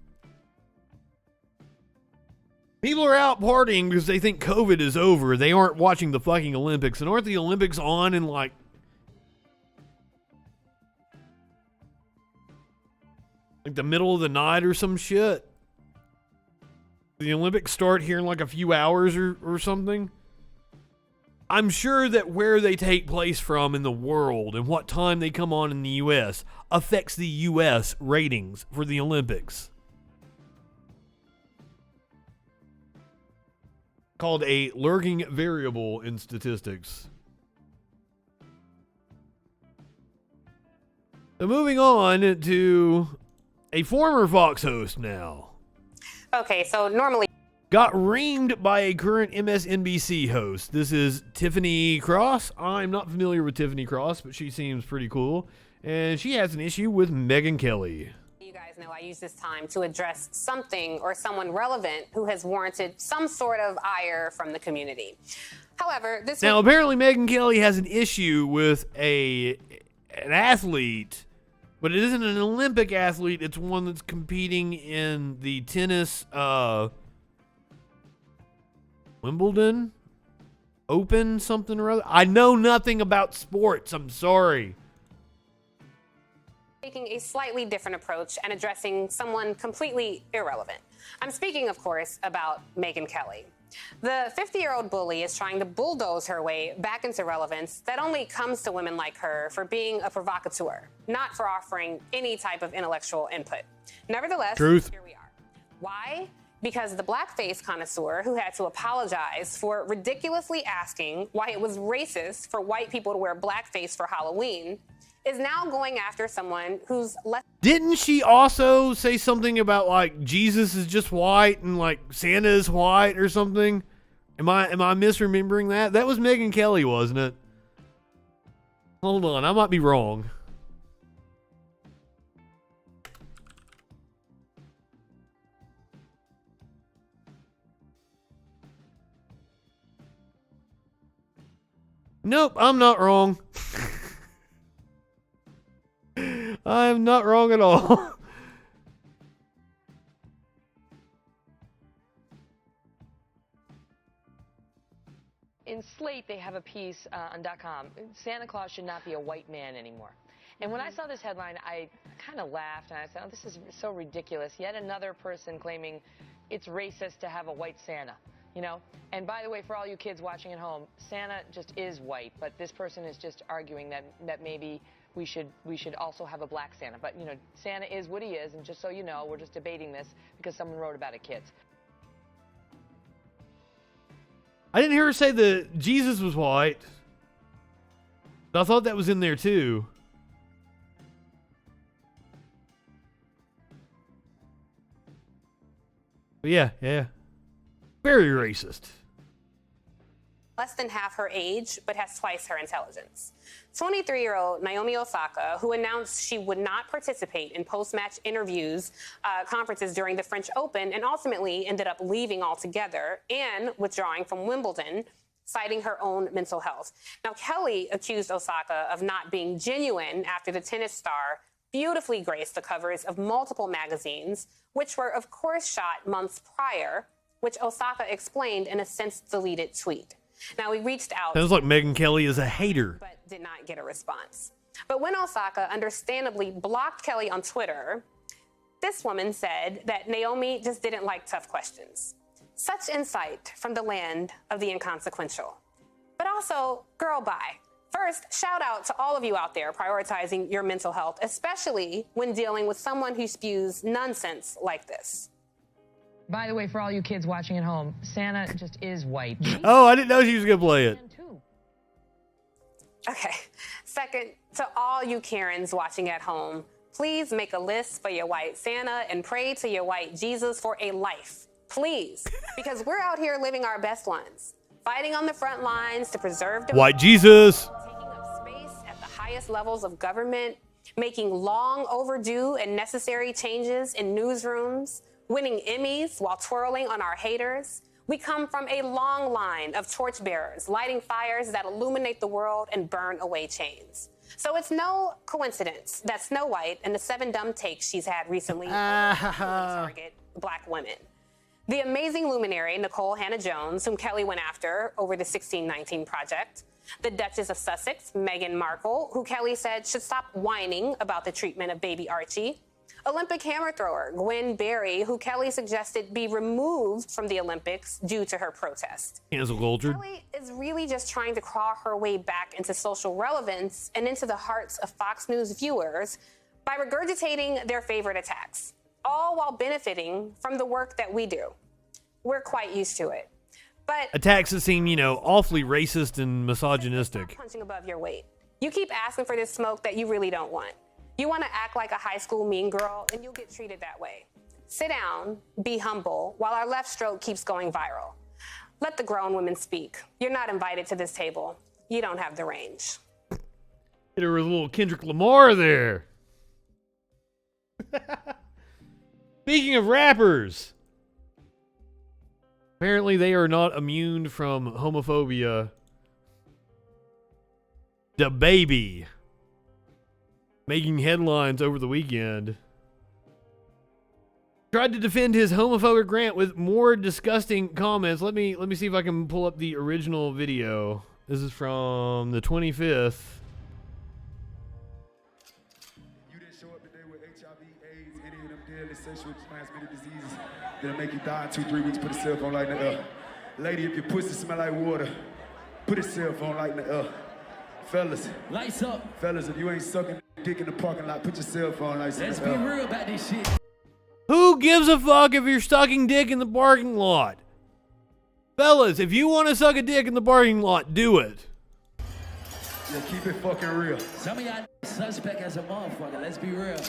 People are out partying because they think COVID is over. They aren't watching the fucking Olympics. And aren't the Olympics on in like the middle of the night or some shit? The Olympics start here in like a few hours or something. I'm sure that where they take place from in the world and what time they come on in the U.S. affects the U.S. ratings for the Olympics. Called a lurking variable in statistics. So moving on to a former Fox host now.
Okay, so normally
got reamed by a current MSNBC host. This is Tiffany Cross. I'm not familiar with Tiffany Cross, but she seems pretty cool. And she has an issue with Megyn Kelly.
you guys know I use this time to address something or someone relevant who has warranted some sort of ire from the community. However, this
now apparently Megyn Kelly has an issue with an athlete. But it isn't an Olympic athlete. It's one that's competing in the tennis Wimbledon Open something or other. I know nothing about sports. I'm sorry.
Taking a slightly different approach and addressing someone completely irrelevant. I'm speaking, of course, about Megyn Kelly. The 50-year-old bully is trying to bulldoze her way back into relevance that only comes to women like her for being a provocateur, not for offering any type of intellectual input. Nevertheless, here we are. Why? Because the blackface connoisseur who had to apologize for ridiculously asking why it was racist for white people to wear blackface for Halloween is now going after someone who's less.
Didn't she also say something about like Jesus is just white and like Santa is white or something? Am I misremembering that? That was Megyn Kelly, wasn't it? Hold on, I might be wrong. Nope, I'm not wrong. I'm not wrong at all.
In Slate, they have a piece on .com. Santa Claus should not be a white man anymore. And when I saw this headline, I kind of laughed, and I said, oh, this is so ridiculous. Yet another person claiming it's racist to have a white Santa. you know? And by the way, for all you kids watching at home, Santa just is white, but this person is just arguing that maybe we should also have a black Santa. But, you know, Santa is what he is, and just so you know, we're just debating this because someone wrote about it, kids.
I didn't hear her say that Jesus was white. But I thought that was in there too. But yeah. Very racist.
Less than half her age, but has twice her intelligence. 23-year-old Naomi Osaka, who announced she would not participate in post-match conferences during the French Open, and ultimately ended up leaving altogether and withdrawing from Wimbledon, citing her own mental health. Now, Kelly accused Osaka of not being genuine after the tennis star beautifully graced the covers of multiple magazines, which were, of course, shot months prior, which Osaka explained in a since-deleted tweet. Now, we reached out.
Sounds like Megyn Kelly is a hater.
But did not get a response. But when Osaka understandably blocked Kelly on Twitter, this woman said that Naomi just didn't like tough questions. Such insight from the land of the inconsequential. But also, girl, bye. First, shout out to all of you out there prioritizing your mental health, especially when dealing with someone who spews nonsense like this.
By the way, for all you kids watching at home, Santa just is white.
Oh, I didn't know she was going to play it.
Okay. Second, to all you Karens watching at home, please make a list for your white Santa and pray to your white Jesus for a life. Please. Because we're out here living our best ones. Fighting on the front lines to preserve democracy.
White Jesus.
Taking up space at the highest levels of government. Making long overdue and necessary changes in newsrooms. Winning Emmys while twirling on our haters. We come from a long line of torchbearers, lighting fires that illuminate the world and burn away chains. So it's no coincidence that Snow White and the 7 dumb takes she's had recently target black women. The amazing luminary Nicole Hannah-Jones, whom Kelly went after over the 1619 Project. The Duchess of Sussex, Meghan Markle, who Kelly said should stop whining about the treatment of baby Archie. Olympic hammer thrower Gwen Berry, who Kelly suggested be removed from the Olympics due to her protest.
Cancel culture.
Kelly is really just trying to claw her way back into social relevance and into the hearts of Fox News viewers by regurgitating their favorite attacks, all while benefiting from the work that we do. We're quite used to it. But
attacks that seem, awfully racist and misogynistic.
Punching above your weight. You keep asking for this smoke that you really don't want. You want to act like a high school mean girl, and you'll get treated that way. Sit down, be humble, while our left stroke keeps going viral. Let the grown women speak. You're not invited to this table. You don't have the range.
Hit her with a little Kendrick Lamar there. Speaking of rappers, apparently they are not immune from homophobia. Da Baby, making headlines over the weekend, tried to defend his homophobic rant with more disgusting comments. Let me see if I can pull up the original video. This is from the 25th.
You didn't show up today with HIV, AIDS, any of them deadly sexually transmitted diseases that'll make you die in 2-3 weeks. Put a cell phone light in the air. Lady, if your pussy smell like water, put a cell phone light in the air. Fellas, lights up. Fellas, if you ain't sucking dick in the parking lot, put your cell phone lights in the air. Let's be real about this shit.
Who gives a fuck if you're sucking dick in the parking lot? Fellas, if you want to suck a dick in the parking lot, do it.
Yeah, keep it fucking real.
Some of y'all suspect as a motherfucker. Let's be real.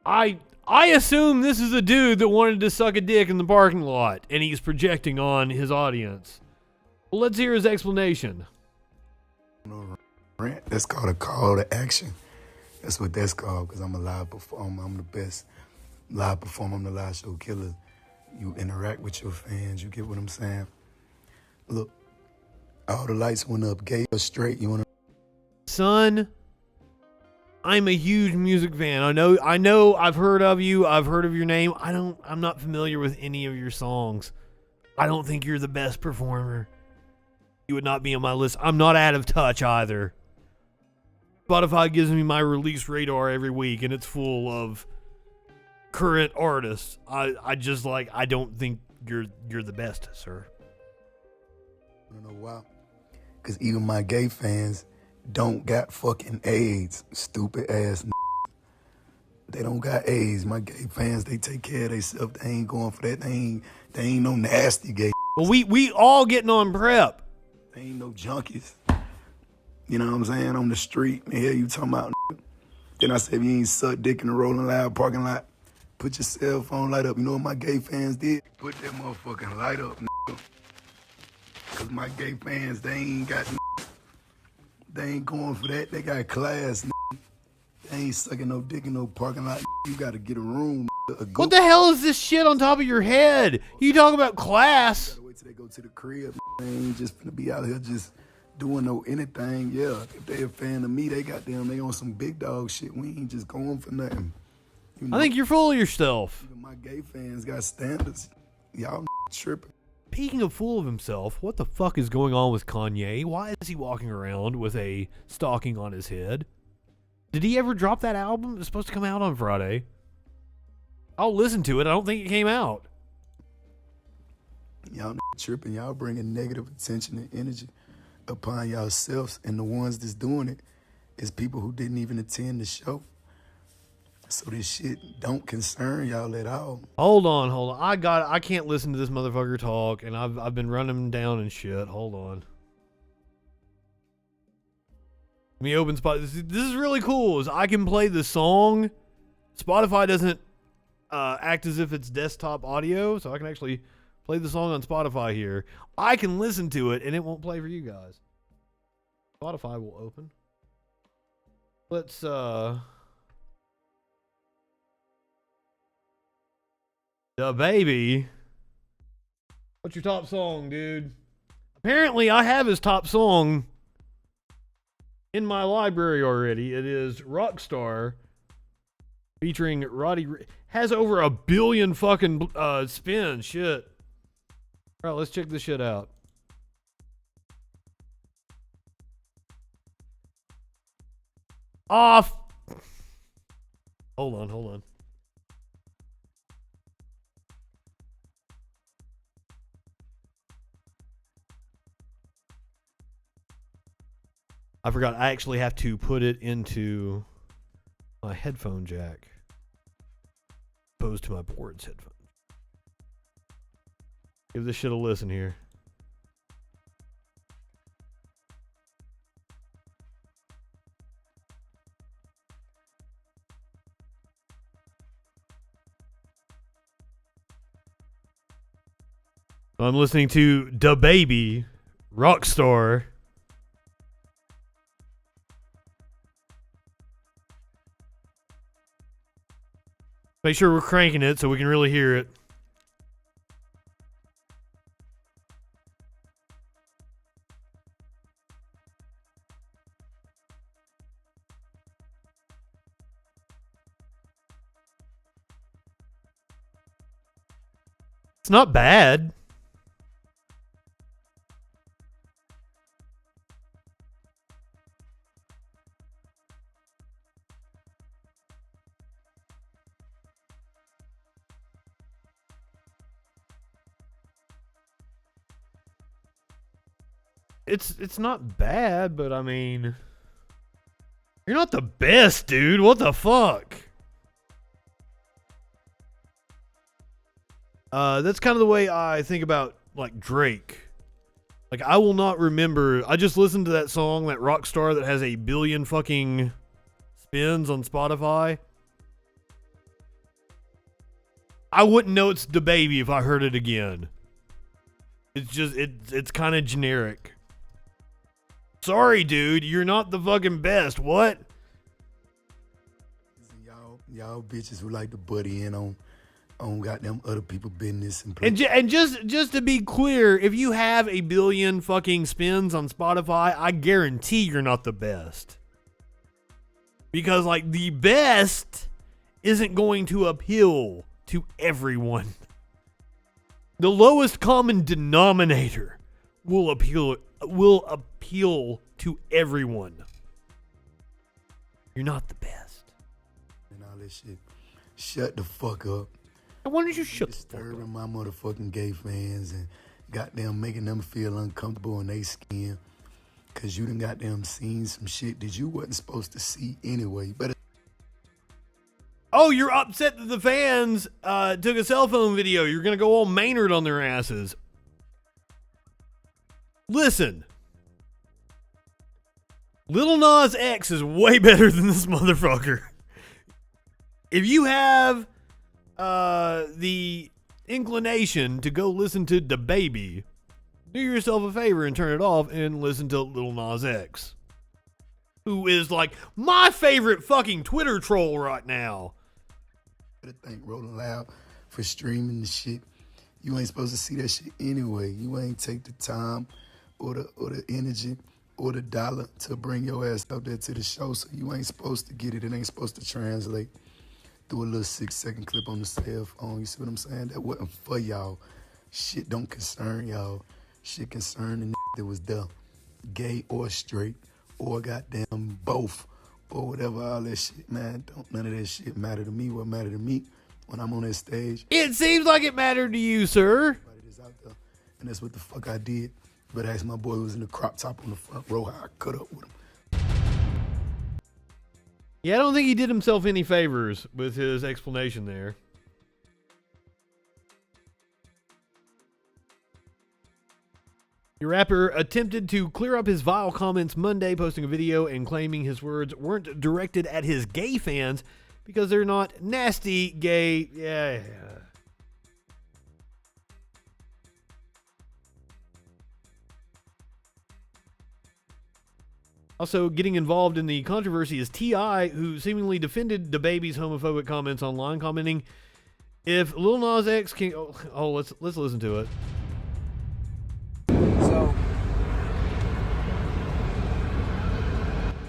I assume this is a dude that wanted to suck a dick in the parking lot, and he's projecting on his audience. Well, let's hear his explanation.
That's called a call to action. That's what that's called, because I'm a live performer. I'm the best live performer. I'm the live show killer. You interact with your fans. You get what I'm saying? Look, all the lights went up, gay or straight. You want to...
Son, I'm a huge music fan. I know I've heard of you. I've heard of your name. I'm not familiar with any of your songs. I don't think you're the best performer. You would not be on my list. I'm not out of touch either. Spotify gives me my release radar every week, and it's full of current artists. I just like, I don't think you're the best, sir.
You know why? Because even my gay fans don't got fucking AIDS, stupid ass. They don't got AIDS. My gay fans, they take care of themselves. They ain't going for that. They ain't no nasty gay.
Well, we all getting on prep.
They ain't no junkies. You know what I'm saying? On the street. The hell you talking about? Then I said, if you ain't suck dick in the Rolling Loud parking lot, put your cell phone light up. You know what my gay fans did? Put that motherfucking light up, Because my gay fans, they ain't going for that. They got class, They ain't sucking no dick in no parking lot. You got to get a room.
What the hell is this shit on top of your head? You talking about class?
You gotta wait till they go to the crib. They ain't just finna be out here just doing no anything. Yeah, if they a fan of me, they on some big dog shit. We ain't just going for nothing. You know?
I think you're full of yourself.
Even my gay fans got standards. Y'all tripping.
Speaking of full of himself, what the fuck is going on with Kanye? Why is he walking around with a stocking on his head? Did he ever drop that album? It's supposed to come out on Friday. I'll listen to it. I don't think it came out.
Y'all tripping. Y'all bringing negative attention and energy upon yourselves, and the ones that's doing it is people who didn't even attend the show. So this shit don't concern y'all at all.
Hold on. I can't listen to this motherfucker talk, and I've been running him down and shit. Hold on. Let me open Spotify. This is really cool. Is I can play the song. Spotify doesn't act as if it's desktop audio, so I can actually play the song on Spotify here. I can listen to it, and it won't play for you guys. Spotify will open. Let's DaBaby. What's your top song, dude? Apparently, I have his top song in my library already. It is Rockstar featuring Roddy. Has over 1 billion fucking spins. Shit. All right, let's check this shit out. Off. Hold on. I forgot I actually have to put it into my headphone jack opposed to my board's headphones. Give this shit a listen here. I'm listening to DaBaby, Rockstar. Make sure we're cranking it so we can really hear it. It's not bad. It's not bad, but I mean, you're not the best, dude. What the fuck? That's kind of the way I think about like Drake. Like I will not remember. I just listened to that song, that Rockstar, that has 1 billion fucking spins on Spotify. I wouldn't know it's DaBaby if I heard it again. It's just it's kind of generic. Sorry, dude, you're not the fucking best. What?
Y'all bitches who like to buddy in on goddamn other people business
and just to be clear, if you have 1 billion fucking spins on Spotify, I guarantee you're not the best. Because like the best isn't going to appeal to everyone. The lowest common denominator will appeal to everyone. You're not the best.
And all this shit. Shut the fuck up.
Why don't you shut the fuck up?
Disturbing my motherfucking gay fans and goddamn making them feel uncomfortable in their skin. Cause you done goddamn seen some shit that you wasn't supposed to see anyway. You better.
Oh, you're upset that the fans took a cell phone video. You're going to go all Maynard on their asses. Listen. Lil Nas X is way better than this motherfucker. If you have the inclination to go listen to DaBaby, do yourself a favor and turn it off and listen to Lil Nas X, who is like my favorite fucking Twitter troll right now.
Thank Rolling Loud for streaming the shit. You ain't supposed to see that shit anyway. You ain't take the time or the energy or the dollar to bring your ass out there to the show, so you ain't supposed to get it. It ain't supposed to translate through a little 6-second clip on the cell phone. You see what I'm saying? That wasn't for y'all. Shit don't concern y'all. Shit concern the that was there, gay or straight or goddamn both or whatever, all that shit, man. Don't none of that shit matter to me. What matter to me when I'm on that stage?
It seems like it mattered to you, sir.
And that's what the fuck I did. But ask my boy who was in the crop top on the front row how I cut up with him.
Yeah, I don't think he did himself any favors with his explanation there. The rapper attempted to clear up his vile comments Monday, posting a video and claiming his words weren't directed at his gay fans because they're not nasty, gay. Yeah. Also getting involved in the controversy is T.I., who seemingly defended DaBaby's homophobic comments online, commenting, "If Lil Nas X can..." Oh, let's listen to it.
So,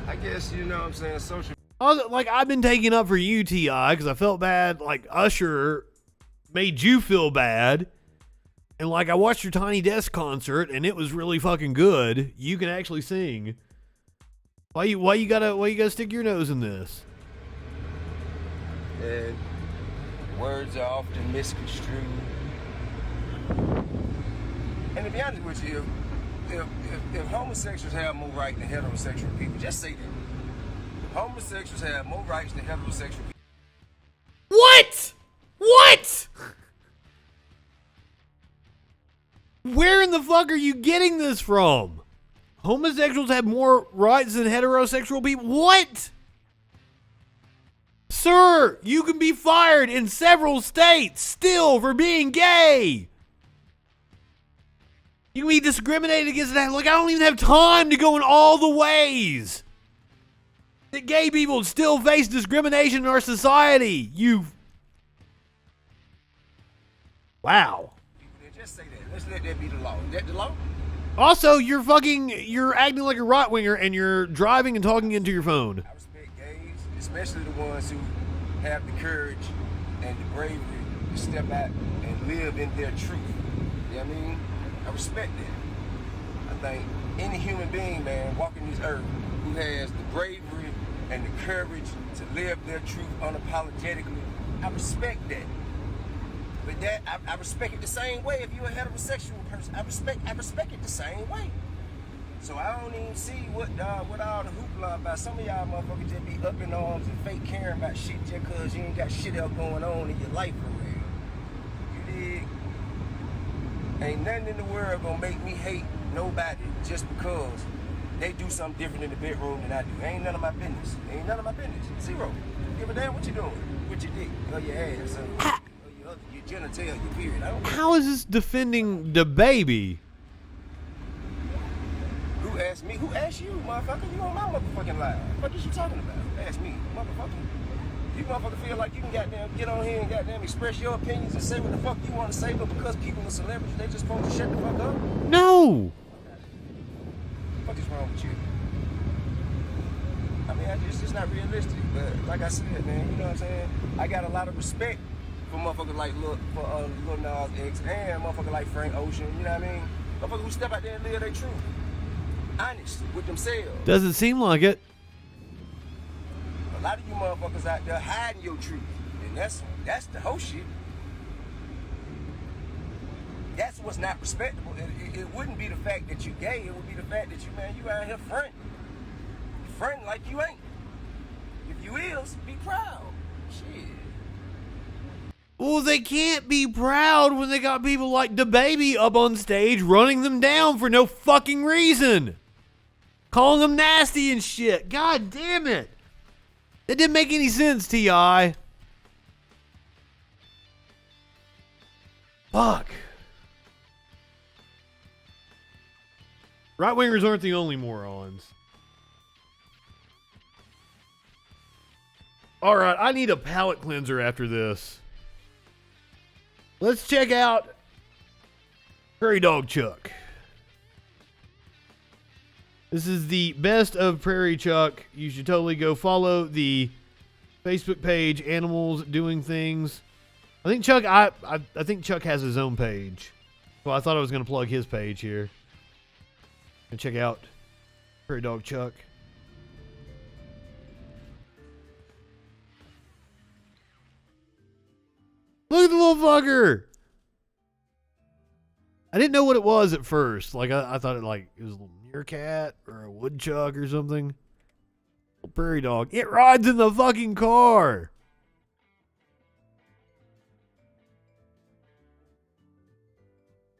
I guess, you know what I'm saying, social...
I've been taking up for you, T.I., because I felt bad, like, Usher made you feel bad. And, like, I watched your Tiny Desk concert, and it was really fucking good. You can actually sing. Why you gotta stick your nose in this?
And words are often misconstrued. And to be honest with you, if homosexuals have more rights than heterosexual people, just say that. If homosexuals have more rights than heterosexual people.
What? What? Where in the fuck are you getting this from? Homosexuals have more rights than heterosexual people? What? Sir, you can be fired in several states still for being gay. You can be discriminated against that. Like, I don't even have time to go in all the ways that gay people still face discrimination in our society. Wow.
Just say that. Let's let that be the law. Is that the law?
Also, you're acting like a right-winger and you're driving and talking into your phone.
I respect gays, especially the ones who have the courage and the bravery to step out and live in their truth. You know what I mean? I respect that. I think any human being, man, walking this earth who has the bravery and the courage to live their truth unapologetically, I respect that. But that I respect it the same way if you're a heterosexual person. I respect it the same way. So I don't even see what all the hoopla about. Some of y'all motherfuckers just be up in arms and fake caring about shit just cause you ain't got shit else going on in your life for real. You dig? Ain't nothing in the world gonna make me hate nobody just because they do something different in the bedroom than I do. Ain't none of my business. Ain't none of my business. Zero. Give a damn what you doing with your dick or your ass or your genitalia, your period.
How is this defending DaBaby?
Who asked me? Who asked you, motherfucker? You on my motherfucking live. What is you talking about? Ask me, motherfucker. You motherfucker feel like you can goddamn get on here and goddamn express your opinions and say what the fuck you want to say, but because people are celebrities, they just supposed to shut the fuck up?
No.
What is wrong with you? I mean, it's just not realistic. But like I said, man, you know what I'm saying? I got a lot of respect for motherfuckers like Lil Nas X and motherfuckers like Frank Ocean, you know what I mean? Motherfuckers who step out there and live their truth. Honest with themselves.
Doesn't seem like it.
A lot of you motherfuckers out there hiding your truth. That's the whole shit. That's what's not respectable. It wouldn't be the fact that you gay. It would be the fact that you out here fronting. You fronting like you ain't. If you is, be proud. Shit.
Well, they can't be proud when they got people like DaBaby up on stage running them down for no fucking reason. Calling them nasty and shit. God damn it. That didn't make any sense, T.I. Fuck. Right-wingers aren't the only morons. Alright, I need a palate cleanser after this. Let's check out Prairie Dog Chuck. This is the best of Prairie Chuck. You should totally go follow the Facebook page, Animals Doing Things. I think Chuck, I think Chuck has his own page. Well, I thought I was going to plug his page here. And check out Prairie Dog Chuck. Look at the little fucker. I didn't know what it was at first. Like I thought it was a little meerkat or a woodchuck or something. A prairie dog. It rides in the fucking car.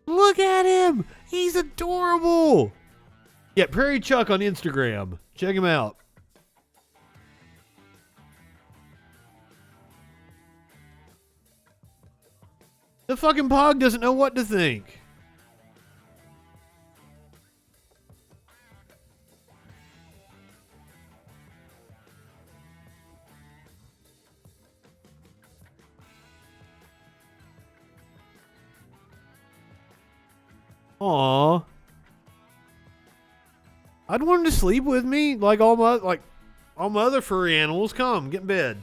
Look at him. He's adorable. Yeah, Prairie Chuck on Instagram. Check him out. The fucking pog doesn't know what to think. Aw. I'd want him to sleep with me like all my other furry animals. Come, get in bed.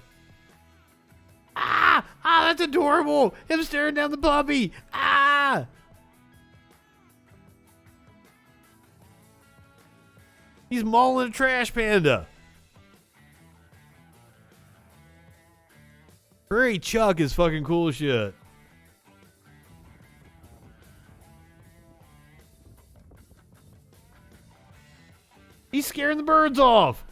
Ah, that's adorable. Him staring down the puppy. Ah. He's mauling a trash panda. Prairie Chuck is fucking cool as shit. He's scaring the birds off.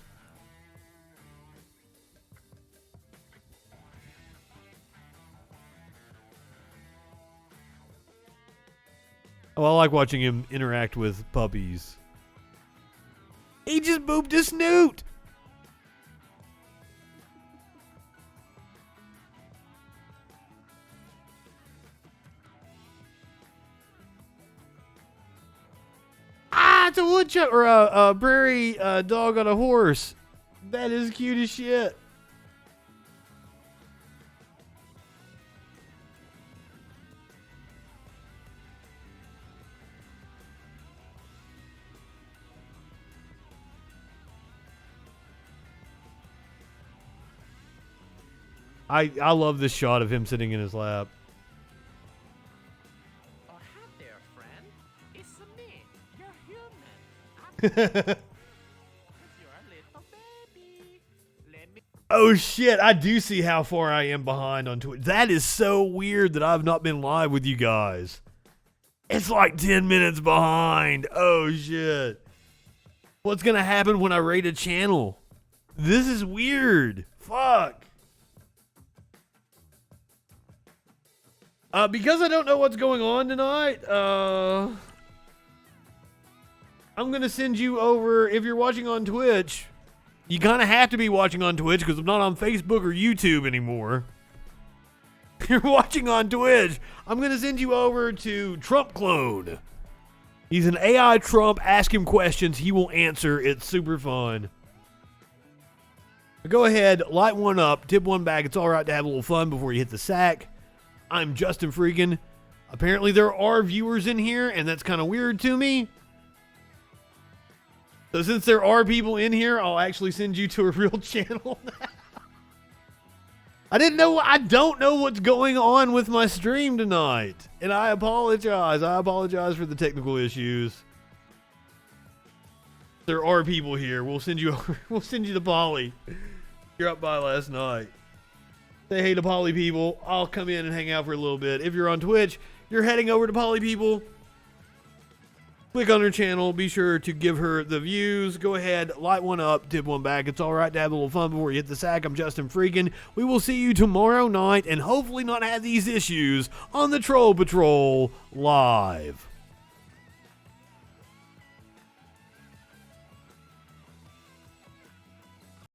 Oh, I like watching him interact with puppies. He just booped his snoot. It's a woodchuck or a prairie dog on a horse. That is cute as shit. I love this shot of him sitting in his lap. Oh shit, I do see how far I am behind on Twitch. That is so weird that I've not been live with you guys. It's like 10 minutes behind. Oh shit. What's gonna happen when I raid a channel? This is weird. Fuck. Because I don't know what's going on tonight, I'm going to send you over, if you're watching on Twitch, you kind of have to be watching on Twitch because I'm not on Facebook or YouTube anymore. If you're watching on Twitch, I'm going to send you over to Trump Clone. He's an AI Trump. Ask him questions. He will answer. It's super fun. Go ahead, light one up, tip one back. It's all right to have a little fun before you hit the sack. I'm Justin Freakin. Apparently there are viewers in here, and that's kind of weird to me. So since there are people in here, I'll actually send you to a real channel now. I don't know what's going on with my stream tonight. And I apologize. I apologize for the technical issues. There are people here. We'll send you over. We'll send you to Polly. You're up by last night. Say hey to Poly People. I'll come in and hang out for a little bit. If you're on Twitch, you're heading over to Poly People. Click on her channel. Be sure to give her the views. Go ahead, light one up, tip one back. It's all right to have a little fun before you hit the sack. I'm Justin Freakin. We will see you tomorrow night and hopefully not have these issues on the Troll Patrol Live.